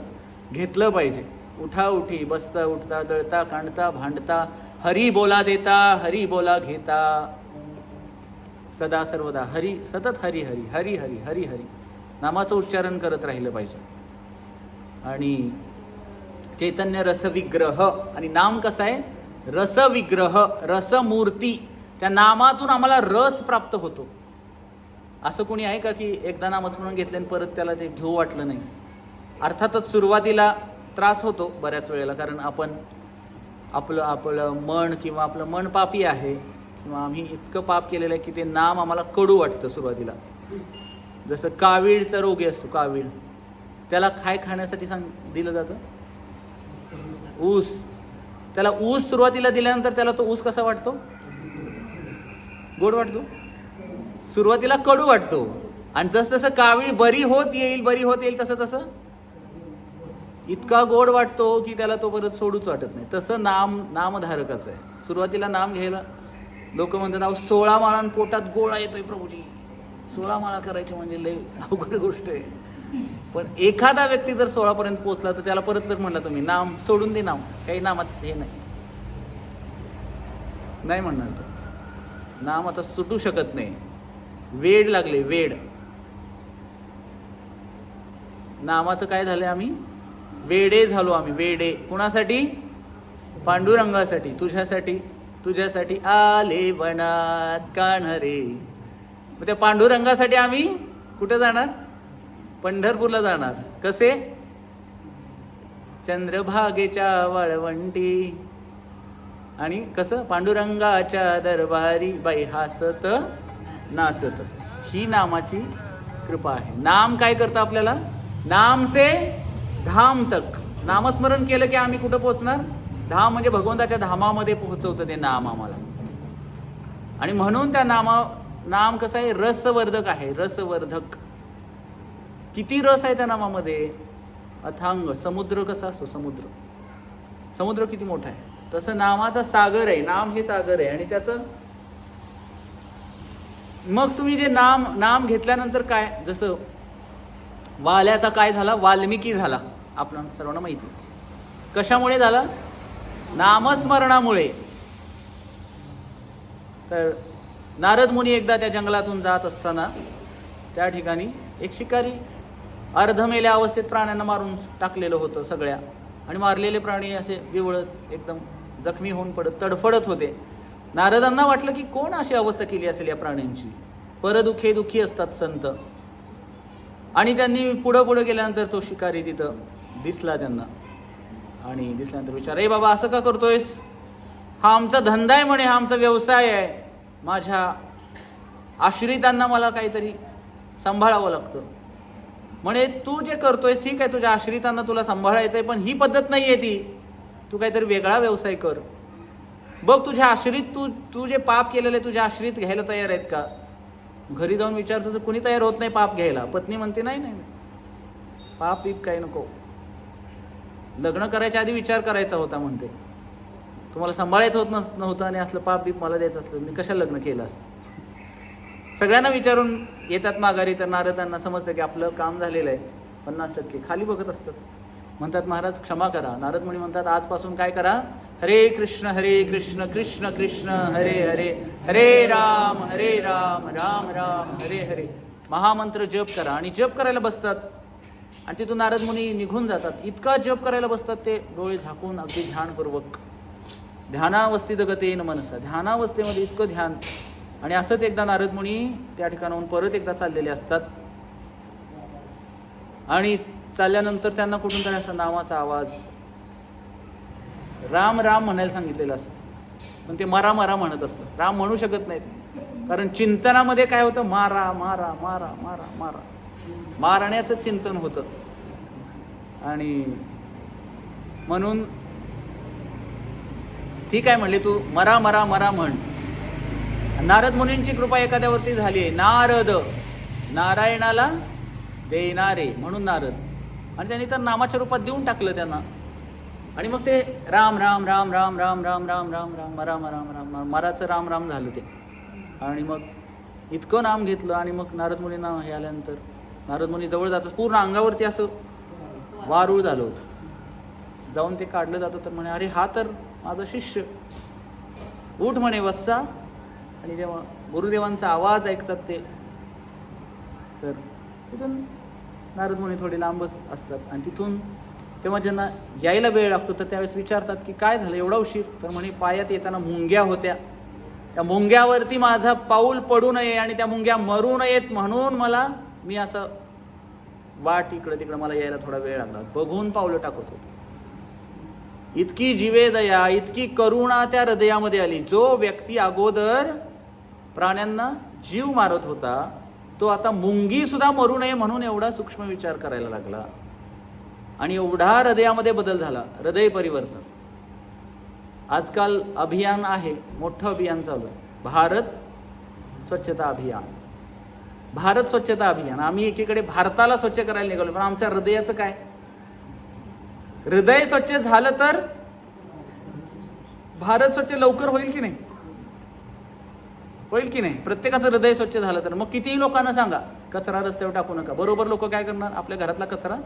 A: घेतलं पाहिजे. उठा उठी, बसता उठता, दळता कांडता भांडता, हरी बोला देता, हरी बोला घेता, सदा सर्वदा हरी, सतत हरी हरी हरी हरी हरी हरी नामाचं उच्चारण करत राहिलं पाहिजे. आणि चैतन्य रसविग्रह, आणि नाम कसं आहे? रसविग्रह, रसमूर्ती. त्या नामातून आम्हाला रस प्राप्त होतो. असं कोणी आहे का की एकदा नामस्मरण घेतलं आणि परत त्याला ते घेऊ वाटलं नाही? अर्थातच सुरुवातीला त्रास होतो बऱ्याच वेळेला, कारण आपण आपलं मन किंवा आपलं मन पापी आहे, किंवा आम्ही इतकं पाप केलेलं आहे की ते नाम आम्हाला कडू वाटतं सुरुवातीला. जसं कावीळचा रोगी असतो, कावीळ, त्याला खाण्यासाठी दिलं जातं ऊस. त्याला ऊस सुरुवातीला दिल्यानंतर त्याला तो ऊस कसा वाटतो? गोड वाटतो. सुरुवातीला कडू वाटतो, आणि जसं कावीळ बरी होत येईल तसं तसं इतका गोड वाटतो की त्याला तो परत सोडूच वाटत नाही. तसं नामधारकाचं आहे. सुरुवातीला नाम घ्यायला लोक म्हणतात अहो 16 माळां पोटात गोळा येतोय प्रभूजी, 16 माळा करायचे म्हणजे लय अवघड गोष्ट आहे. पण एखादा व्यक्ती जर 16 पर्यंत पोहोचला तर त्याला परत जर म्हणला तुम्ही नाम सोडून दे, नाम काही नामात हे नाही म्हणणार तो. नाम आता सुटू शकत नाही, वेड लागले, वेड. नामाचं काय झालंय? आम्ही वेडे झालो. आम्ही वेडे कुणासाठी? पांडुरंगासाठी, तुझ्यासाठी आले वनात कान्हरे. मग त्या पांडुरंगासाठी आम्ही कुठे जाणार? पंढरपूरला जाणार. कसे? चंद्रभागेच्या वाळवंटी. आणि कसं? पांडुरंगाच्या दरबारी बाई हसत नाचत. ही नामाची कृपा आहे. नाम काय करतं आपल्याला? नाम से धाम तक. नामस्मरण केलं की आम्ही कुठं पोहोचणार? धाम म्हणजे भगवंताच्या धामामध्ये पोहोचवतं ते नाम आम्हाला. आणि म्हणून त्या नाम कसं आहे? रसवर्धक आहे, रसवर्धक. किती रस आहे त्या नामामध्ये? अथांग. समुद्र कसा असतो? समुद्र किती मोठा आहे, तसं नामाचा सागर आहे. नाम हे सागर आहे. आणि त्याचं मग तुम्ही जे नाम घेतल्यानंतर काय? जसं वाल्याचा काय झाला? वाल्मिकी झाला. आपल्याला सर्वांना माहिती. कशामुळे झाला? नामस्मरणामुळे. तर नारद मुनी एकदा त्या जंगलातून जात असताना त्या ठिकाणी एक शिकारी अर्धमेल्या अवस्थेत प्राण्यांना मारून टाकलेलं होतं सगळ्या. आणि मारलेले प्राणी असे विवळत एकदम जखमी होऊन तडफडत होते. नारदांना वाटलं की कोण अशी अवस्था केली असेल या प्राण्यांची? दुःखी असतात संत. आणि त्यांनी पुढं गेल्यानंतर तो शिकारी तिथं दिसला त्यांना. आणि दिसल्यानंतर विचार, ए बाबा असं का करतोयस? हा आमचा धंदा आहे म्हणे, हा आमचा व्यवसाय आहे. माझ्या आश्रितांना मला काहीतरी सांभाळावं लागतं म्हणे. तू जे करतोयस ठीक आहे, तुझ्या आश्रितांना तुला सांभाळायचंय, पण ही पद्धत नाही आहे ती. तू काहीतरी वेगळा व्यवसाय कर. बघ तुझ्या आश्रित, तू जे पाप केलेले तुझ्या आश्रित घ्यायला तयार आहेत का? घरी जाऊन विचारतो तर कुणी तयार होत नाही पाप घ्यायला. पत्नी म्हणते नाही पाप काही नको. लग्न करायच्या आधी विचार करायचा होता म्हणते. तुम्हाला सांभाळायचं नव्हतं आणि असलं पाप बीप मला द्यायचं असलं मी कशाला लग्न केलं असतं? सगळ्यांना विचारून येतात माघारी. तर नारदांना समजतं की आपलं काम झालेलं आहे. 50% खाली बघत असतात. म्हणतात महाराज क्षमा करा. नारद मुनी म्हणतात आजपासून काय करा? हरे कृष्ण कृष्ण कृष्ण हरे हरे, हरे राम राम राम हरे हरे. महामंत्र जप करा. आणि जप करायला बसतात. आणि तिथून नारद मुनी निघून जातात. इतका जप करायला बसतात ते डोळे झाकून अगदी ध्यानपूर्वक. ध्यानावस्थित गतेन मनसा. ध्यानावस्थेमध्ये इतकं ध्यान. आणि असंच एकदा नारद मुनी त्या ठिकाणाहून परत एकदा चाललेले असतात. आणि चालल्यानंतर त्यांना कुठून तरी असा नावाचा आवाज, राम राम म्हणायला सांगितलेलं असतं, पण ते मरा मरा म्हणत असतं, राम म्हणू शकत नाहीत. कारण चिंतनामध्ये काय होतं, मारा मारा मारा मारा मारा, मारण्याचं चिंतन होतं. आणि म्हणून ती काय म्हणली, तू मरा मरा मरा म्हण. नारद मुनींची कृपा एखाद्यावरती झाली आहे. नारद, नारायणाला देणारे म्हणून नारद, आणि त्यांनी तर नामाच्या रूपात देऊन टाकलं त्यांना. आणि मग ते राम राम राम राम राम राम राम राम राम मरा मरा मरा मराचं राम राम झालं ते. आणि मग इतकं नाम घेतलं. आणि मग नारद मुनींना हे आल्यानंतर नारद मुनी जवळ जातात, पूर्ण अंगावरती असं वारूळ झालं होतं. जाऊन ते काढलं जातं तर म्हणे, अरे हा तर माझा शिष्य, उठ म्हणे वत्सा. आणि जेव्हा गुरुदेवांचा आवाज ऐकतात ते, तर तिथून नारद मुनी थोडे लांबच असतात. आणि तिथून तेव्हा ज्यांना यायला वेळ लागतो तर त्यावेळेस विचारतात की काय झालं एवढा उशीर. तर म्हणे पायात येताना मुंग्या होत्या, त्या मुंग्यावरती माझं पाऊल पडू नये आणि त्या मुंग्या मरू नयेत म्हणून मी असं वाट इकडं तिकडं मला यायला थोडा वेळ लागला, बघून पावलं टाकत होतो. इतकी जीवे दया, इतकी करुणा त्या हृदयामध्ये आली. जो व्यक्ती अगोदर प्राण्यांना जीव मारत होता तो आता मुंगी सुद्धा मरू नये म्हणून एवढा सूक्ष्म विचार करायला लागला. आणि एवढा हृदयामध्ये बदल झाला, हृदय परिवर्तन. आजकाल अभियान आहे, मोठं अभियान चालू आहे, भारत स्वच्छता अभियान. भारत स्वच्छता अभियान. आम्ही एकीकडे भारताला स्वच्छ करायला निघालो, पण आमच्या हृदयाचं काय? हृदय स्वच्छ झालं तर भारत स्वच्छ लवकर होईल की नाही? होईल की नाही? प्रत्येकाचं हृदय स्वच्छ झालं तर. मग कितीही लोकांना सांगा कचरा रस्त्यावर टाकू नका, बरोबर लोक काय करणार? आपल्या घरातला कचरा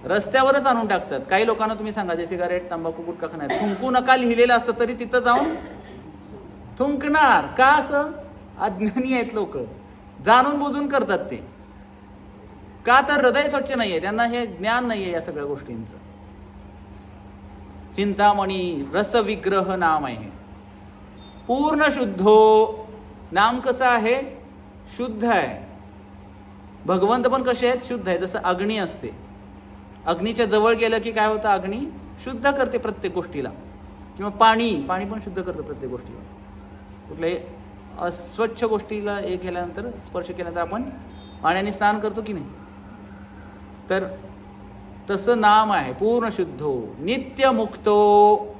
A: रस्त्यावरच आणून टाकतात. काही लोकांना तुम्ही सांगा जे सिगारेट, तंबाखू, गुटखा खाणार, थुंकू नका लिहिलेलं असतं तरी तिथं जाऊन थुंकणार. का? असं अज्ञानी आहेत लोक, जाणून बुजून करतात ते. का? तर हृदय स्वच्छ नाहीये, त्यांना हे ज्ञान नाहीये या सगळ्या गोष्टींचं. चिंतामणी रसविग्रह नाम आहे, पूर्ण शुद्धो. नाम कसं आहे? शुद्ध आहे. भगवंत पण कसे आहेत? शुद्ध आहे. जसं अग्नी असते, अग्नीच्या जवळ गेलं की काय होतं? अग्नी शुद्ध करते प्रत्येक गोष्टीला. किंवा पाणी पण शुद्ध करतं प्रत्येक गोष्टीला. कुठल्याही अस्वच्छ गोष्टीला हे केल्यानंतर, स्पर्श केल्यानंतर आपण पाण्याने स्नान करतो की नाही? तर तसं नाम आहे, पूर्ण शुद्धो नित्यमुक्तो.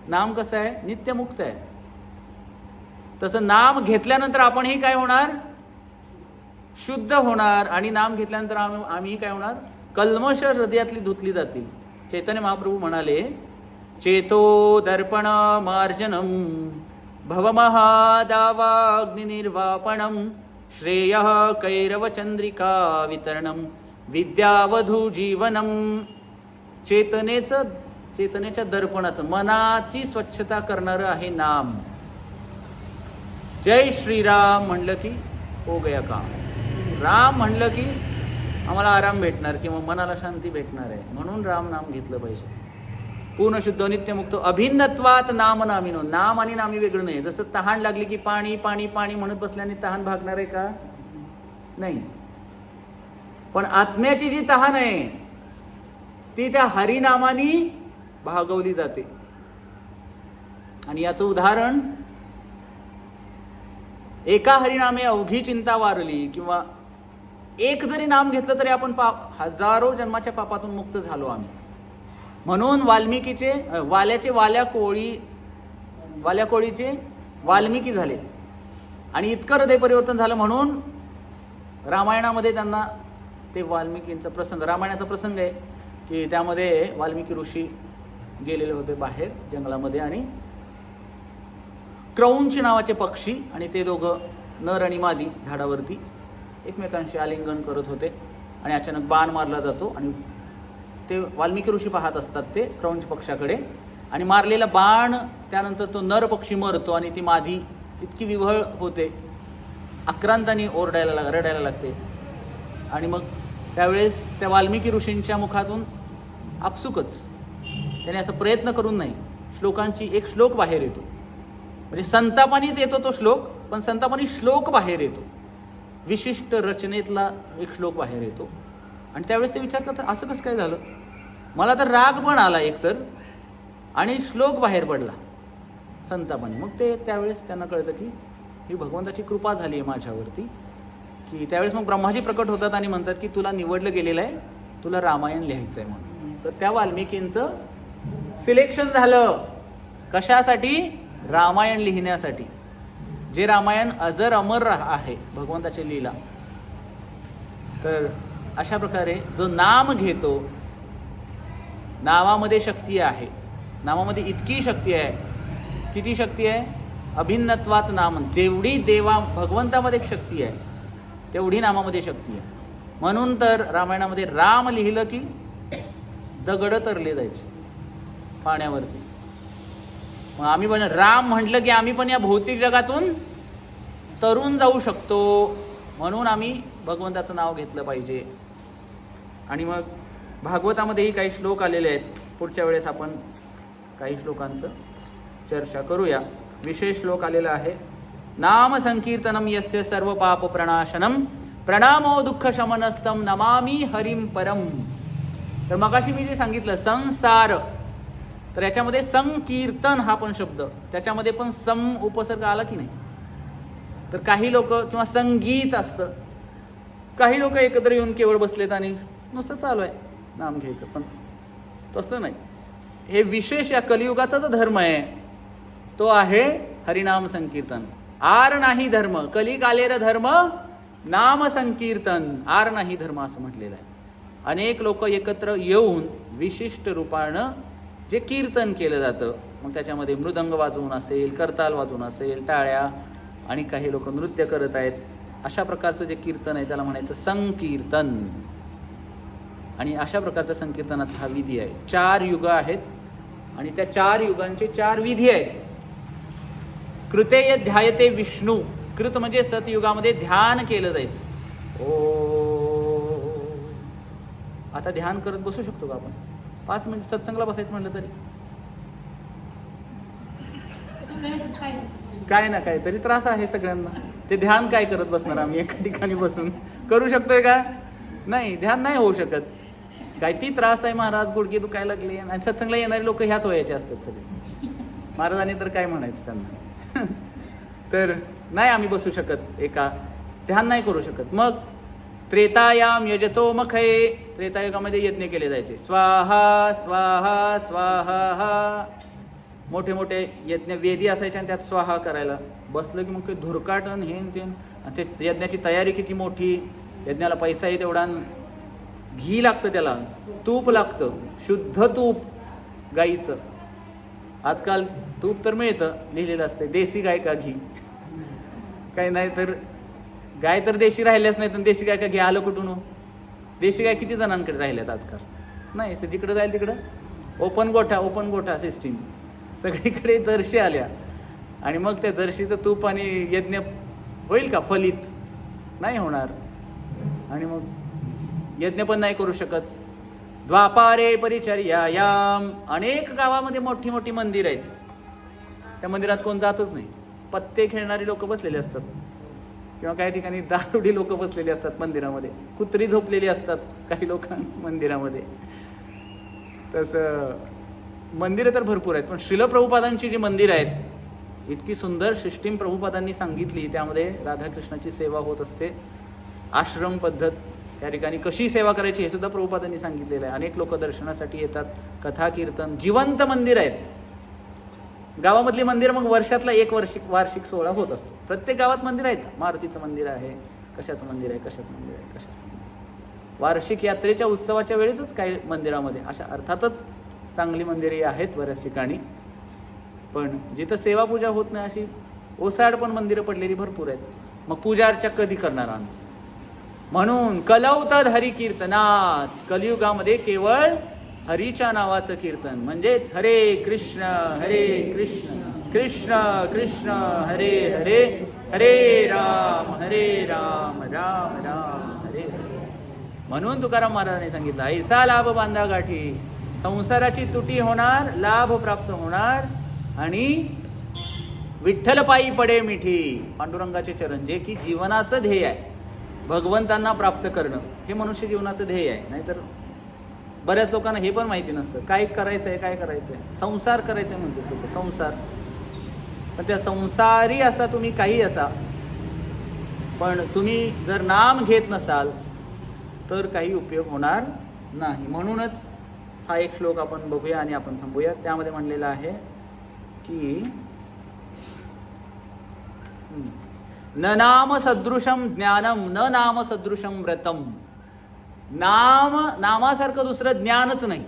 A: नाम कसं आहे? नित्यमुक्त आहे. तसं नाम घेतल्यानंतर आपणही काय होणार? शुद्ध होणार. आणि नाम घेतल्यानंतर आम्ही काय होणार? कल्मश हृदयातली धुतली जातील. चैतन्य महाप्रभू म्हणाले, चेतो दर्पण मार्जनम भवमहादावाग्निर्वापणम श्रेय कैरव चंद्रिका वितरणम विद्यावधू जीवनम. चेतनेच्या दर्पणाचं, मनाची स्वच्छता करणारं आहे नाम. जय श्रीराम म्हणलं की हो गया काम. राम म्हणलं की आम्हाला आराम भेटणार किंवा मनाला शांती भेटणार आहे. म्हणून राम नाम घेतलं पाहिजे. पूर्ण शुद्ध नित्यमुक्त अभिन्नत्वात नाम नामिनो. नाम आणि नामी वेगळं नाही. जसं तहान लागली की पाणी पाणी पाणी म्हणत बसल्याने तहान भागणार आहे का? नाही. पण आत्म्याची जी तहान आहे ती त्या हरिनामानी भागवली जाते. आणि याचं उदाहरण, एका हरिनामे अवघी चिंता वारली, किंवा एक जरी नाम घेतलं तरी आपण हजारो जन्माच्या पापातून मुक्त झालो आम्ही. म्हणून वाल्याचे वाल्या कोळीचे वाल्मिकी झाले. आणि इतकं हृदय परिवर्तन झालं म्हणून रामायणामध्ये त्यांना ते वाल्मिकींचा प्रसंग, रामायणाचा प्रसंग आहे की त्यामध्ये वाल्मिकी ऋषी गेलेले होते बाहेर जंगलामध्ये, आणि क्रौंच नावाचे पक्षी आणि ते दोघं नर आणि मादी झाडावरती एकमेकांशी आलिंगन करत होते. आणि अचानक बाण मारला जातो आणि ते वाल्मिकी ऋषी पाहत असतात ते क्रौंच पक्षाकडे. आणि मारलेला बाण त्यानंतर तो नर पक्षी मरतो आणि ती मादी इतकी विव्हळ होते, आक्रांताने रडायला लागते. आणि मग त्यावेळेस त्या वाल्मिकी ऋषींच्या मुखातून आपसुकच, त्याने असं प्रयत्न करून नाही, श्लोकांची एक श्लोक बाहेर येतो. म्हणजे संतापानीच येतो तो श्लोक, पण संतापानी श्लोक बाहेर येतो, विशिष्ट रचनेतला एक श्लोक बाहेर येतो. आणि त्यावेळेस ते विचार करतात असं कसं काय झालं, मला तर राग पण आला एकतर आणि श्लोक बाहेर पडला संतापाने. मग ते त्यावेळेस त्यांना कळतं की ही भगवंताची कृपा झाली आहे माझ्यावरती, की त्यावेळेस मग ब्रह्माजी प्रकट होतात आणि म्हणतात की तुला निवडलं गेलेलं आहे, तुला रामायण लिहायचं आहे म्हणून. तर त्या वाल्मिकींचं सिलेक्शन झालं. कशासाठी? रामायण लिहिण्यासाठी. जे रामायण अजर अमर आहे, भगवंताची लीला. तर अशा प्रकारे जो नाम घेतो, नावामध्ये शक्ती आहे, नामामध्ये इतकी शक्ती आहे. किती शक्ती आहे? अभिन्नत्वात नाम. जेवढी भगवंतामध्ये शक्ती आहे तेवढी नामामध्ये शक्ती आहे. म्हणून तर रामायणामध्ये राम लिहिलं की दगडं तरले जायचे पाण्यावरती. मग आम्ही पण राम म्हटलं की आम्ही पण या भौतिक जगातून तरून जाऊ शकतो, म्हणून आम्ही भगवंताचं नाव घेतलं पाहिजे. आणि मग भागवतामध्येही काही श्लोक आलेले आहेत. पुढच्या वेळेस आपण काही श्लोकांचं चर्चा करूया. विशेष श्लोक आलेला आहे, नाम संकीर्तनम यस्य सर्व पाप प्रणाशनम प्रणामो दुःख शमनस्तम नमामि हरिम परम. तर मगाशी मी जे सांगितलं संसार, तर याच्यामध्ये संकीर्तन हा पण शब्द, त्याच्यामध्ये पण सम उपसर्ग आला की नाही. तर काही लोक किंवा संगीत असतं, काही लोक एकत्र येऊन केवळ बसलेत आणि नुसतं चालू आहे नाम घ्यायचं, पण तसं नाही. हे विशेष या कलियुगाचा जो धर्म आहे तो आहे हरिनाम संकीर्तन. आर नाही धर्म, कलिकालेर धर्म नाम संकीर्तन, आर नाही धर्म असं म्हटलेलं आहे. अनेक लोक एकत्र येऊन विशिष्ट रूपानं जे कीर्तन केलं जातं, मग त्याच्यामध्ये मृदंग वाजवून असेल, करताल वाजवून असेल, टाळ्या, आणि काही लोक नृत्य करत आहेत, अशा प्रकारचं जे कीर्तन आहे त्याला म्हणायचं संकीर्तन. आणि अशा प्रकारचा संकीर्तनाचा हा विधी आहे. 4 युग आहेत आणि त्या 4 युगांचे 4 विधी आहेत. कृतेय ध्यायते विष्णू. कृत म्हणजे सतयुगामध्ये ध्यान केलं जायचं. ओ, आता ध्यान करत बसू शकतो का आपण? 5 मिनिट सत्संगला बसायचं म्हटलं तरी काय ना काय तरी त्रास आहे सगळ्यांना. ते ध्यान काय करत बसणार आम्ही एका ठिकाणी बसून? करू शकतोय का? नाही, ध्यान नाही होऊ शकत. काय ती त्रास आहे महाराज, गुडघे दुखायला लागले. आणि सत्संगला येणारे लोक ह्याच वयाचे असतात सगळे. महाराजांनी तर काय म्हणायचं त्यांना. तर नाही आम्ही बसू शकत, एका ध्यान नाही करू शकत. मग त्रेतायाम यजतो मखये, त्रेतायुगामध्ये यज्ञ केले जायचे. स्वाहा स्वाहा स्वाहा, मोठे मोठे यज्ञ वेदी असायचे आणि त्यात स्वाहा करायला बसलं की मग ते धुरकाटन हे ते यज्ञाची तयारी किती मोठी. यज्ञाला पैसाही तेवढा, घी लागतं, त्याला तूप लागतं, शुद्ध तूप गाईचं. आजकाल तूप तर मिळतं, लिहिलेलं असतं देशी गाय का घी. काही नाही तर गाय तर देशी राहिल्याच नाही, तर देशी गाय का घी आलं कुठून? देशी गाय किती जणांकडे राहिल्यात आजकाल? नाही, जिकडं जाईल तिकडं ओपन गोठा सिस्टीम. सगळीकडे जर्शी आल्या आणि मग त्या जर्शीचं तूप आणि यज्ञ होईल का फलित? नाही होणार. आणि मग यज्ञ पण नाही करू शकत. द्वापारे परिचर्यायाम, अनेक गावामध्ये मोठी मोठी मंदिर आहेत, त्या मंदिरात कोण जातच नाही. पत्ते खेळणारी लोक बसलेले असतात किंवा काही ठिकाणी दारुडी लोक बसलेली असतात मंदिरामध्ये, कुत्री झोपलेली असतात काही लोक मंदिरामध्ये. तसं मंदिरं तर भरपूर आहेत, पण श्रील प्रभुपादांची जी मंदिरं आहेत इतकी सुंदर सिस्टीम प्रभुपादांनी सांगितली. त्यामध्ये राधाकृष्णाची सेवा होत असते, आश्रम पद्धत, त्या ठिकाणी कशी सेवा करायची हे सुद्धा प्रभुपादांनी सांगितलेलं आहे. अनेक लोक दर्शनासाठी येतात, कथा कीर्तन, जिवंत मंदिर आहेत. गावामधली मंदिर मग वर्षातला एक वार्षिक सोहळा होत असतो. प्रत्येक गावात मंदिर आहेत. मारुतीचं मंदिर आहे, कशाचं मंदिर आहे, कशाचं मंदिर आहे, कशाचं मंदिर आहे. वार्षिक यात्रेच्या उत्सवाच्या वेळेसच काही मंदिरामध्ये अशा अर्थातच चांगली मंदिरे आहेत बऱ्याच ठिकाणी, पण जिथं सेवा पूजा होत नाही अशी ओसाड पण मंदिरं पडलेली भरपूर आहेत. मग पूजा अर्चा कधी करणार आम्ही? म्हणून कलौतद हरी कीर्तनात, कलियुगामध्ये केवळ हरीच्या नावाचं कीर्तन, म्हणजेच हरे कृष्ण कृष्ण कृष्ण हरे हरे, हरे राम राम राम हरे हरे. म्हणून तुकाराम महाराजांनी सांगितलं, ऐसा लाभ बांधा गाठी, संसाराची तुटी होणार, लाभ प्राप्त होणार आणि विठ्ठल पायी पडे मिठी. पांडुरंगाचे चरण, जे की जीवनाचं ध्येय आहे. भगवंतांना प्राप्त करणं हे मनुष्य जीवनाचं ध्येय आहे. नाहीतर बऱ्याच लोकांना हे पण माहिती नसतं काय करायचं आहे, काय करायचं आहे. संसार करायचं आहे म्हणतात लोक, संसार. पण त्या संसारी असा तुम्ही काही असा, पण तुम्ही जर नाम घेत नसाल तर काही उपयोग होणार नाही. म्हणूनच हा एक श्लोक आपण बघूया आणि आपण थांबूया. त्यामध्ये म्हणलेलं आहे की न नाम सदृशम ज्ञानम न नाम सदृशम व्रतम. नामासारखं दुसरं ज्ञानच नाही.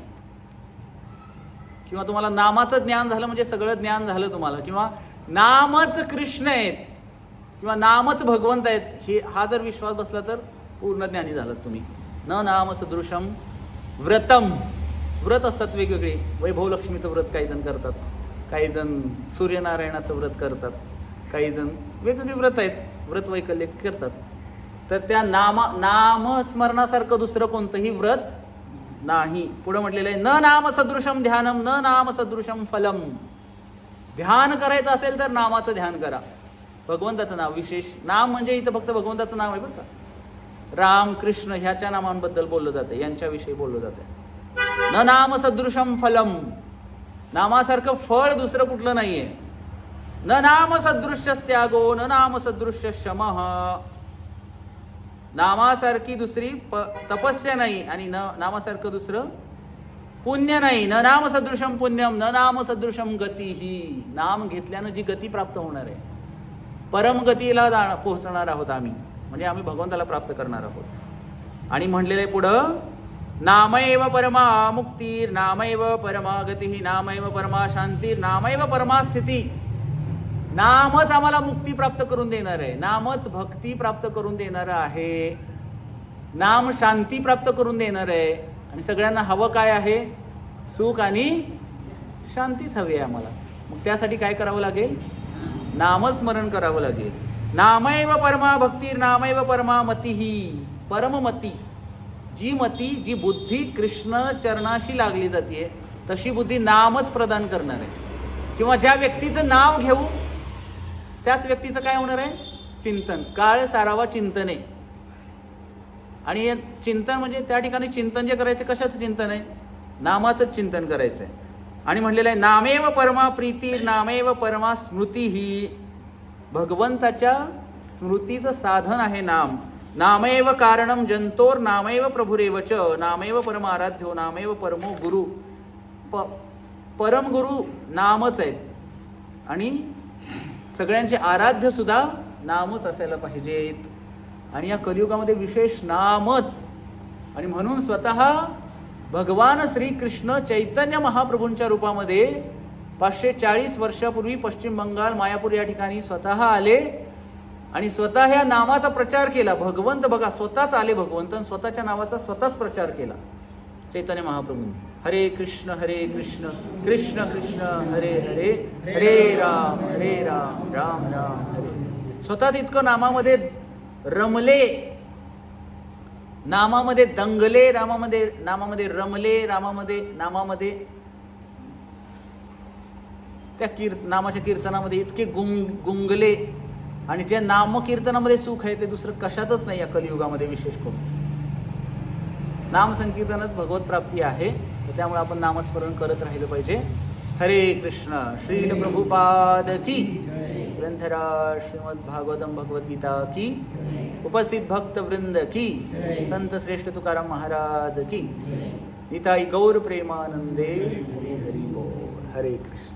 A: किंवा तुम्हाला नामाचं ज्ञान झालं म्हणजे सगळं ज्ञान झालं तुम्हाला, किंवा नामच कृष्ण आहेत किंवा नामच भगवंत आहेत हा जर विश्वास बसला तर पूर्ण ज्ञानी झालात तुम्ही. न नाम सदृशम व्रतम. व्रत असतात वेगवेगळे. वैभवलक्ष्मीचं व्रत काही जण करतात, काही जण सूर्यनारायणाचं व्रत करतात, काही जण वेगवेगळे व्रत आहेत, व्रत वैकल्य करतात. तर त्या नामस्मरणासारखं दुसरं कोणतंही व्रत नाही. पुढे म्हटलेलं आहे न नाम सदृशम ध्यानम न नाम सदृशम फलम. ध्यान करायचं असेल तर नामाचं ध्यान करा, भगवंताचं नाव. विशेष नाम म्हणजे इथं फक्त भगवंताचं नाव आहे बरं का. राम कृष्ण ह्याच्या नामांबद्दल बोललं जातं, यांच्याविषयी बोललं जातं. न नाम सदृशम फलम. नामासारखं फळ दुसरं कुठलं नाहीये. न नाम सदृश्य त्यागो न नाम सदृश्य शमः. नामासारखी दुसरी तपस्या नाही आणि नामासारखं दुसरं पुण्य नाही. न नाम सदृशम पुण्यम न नाम सदृशम गती. ही नाम घेतल्यानं जी गती प्राप्त होणार आहे, परमगतीला पोहोचणार आहोत आम्ही, म्हणजे आम्ही भगवंताला प्राप्त करणार आहोत. आणि म्हणलेलं आहे पुढं नामैव परमा मुक्तीर नामैव परमा गती नामैव परमा शांतीर नामैव परमा स्थिती. नामच आम्हाला मुक्ती प्राप्त करून देणार आहे, नामच भक्ती प्राप्त करून देणार आहे, नाम शांती प्राप्त करून देणार आहे. आणि सगळ्यांना हवं काय आहे? सुख आणि शांतीच हवी आहे आम्हाला. मग त्यासाठी काय करावं लागेल? नामस्मरण करावं लागेल. नामैव परमा भक्तीर नामैव परमा मती. ही परममती, जी मती, जी बुद्धी कृष्ण चरणाशी लागली जाते तशी बुद्धी नामच प्रदान करणार आहे. किंवा ज्या व्यक्तीचं नाव घेऊ त्याच व्यक्तीचं काय होणार आहे? चिंतन. काळ सारावा चिंतन आहे. आणि चिंतन म्हणजे त्या ठिकाणी चिंतन जे करायचं कशाचं चिंतन आहे? नामाचंच चिंतन करायचं आहे. आणि म्हणलेलं आहे नामेव परमा प्रीती नामेव परमा स्मृती. ही भगवंताच्या स्मृतीचं साधन आहे नाम. नामेव कारणम जंतोर नामेव प्रभुरेवच नामेव परम आराध्यो नामेव परमो गुरु. परम गुरु नामच आहेत आणि सगळ्यांचे आराध्य सुद्धा नामच असायला पाहिजेत. आणि या कलियुगामध्ये विशेष नामच. आणि म्हणून स्वतः भगवान श्रीकृष्ण चैतन्य महाप्रभूंच्या रूपामध्ये 540 वर्षापूर्वी पश्चिम बंगाल मायापूर या ठिकाणी स्वतः आले आणि स्वतः ह्या नामाचा प्रचार केला. भगवंत बघा स्वतःच आले भगवंत, स्वतःच्या नावाचा स्वतःच प्रचार केला चैतन्य महाप्रभूंनी. हरे कृष्ण कृष्ण कृष्ण हरे हरे हरे राम राम राम हरे. स्वतःच इतकं नामामध्ये रमले, नामामध्ये दंगले, नामामध्ये रमले, नामामध्ये त्या नामाच्या कीर्तनामध्ये इतके गुंगले. आणि जे नामकीर्तनामध्ये सुख आहे ते दुसरं कशातच नाही या कलियुगामध्ये. विशेष करून नाम संकीर्तनात भगवत प्राप्ती आहे. तर त्यामुळे आपण नामस्मरण करत राहिलं पाहिजे. हरे कृष्ण. श्रील प्रभुपाद की, ग्रंथराज श्रीमद भागवतम भगवद्गीता की, उपस्थित भक्त वृंद की, संत श्रेष्ठ तुकाराम महाराज की, निताई गौर प्रेमानंदे. हरे हरि बोल. हरे कृष्ण.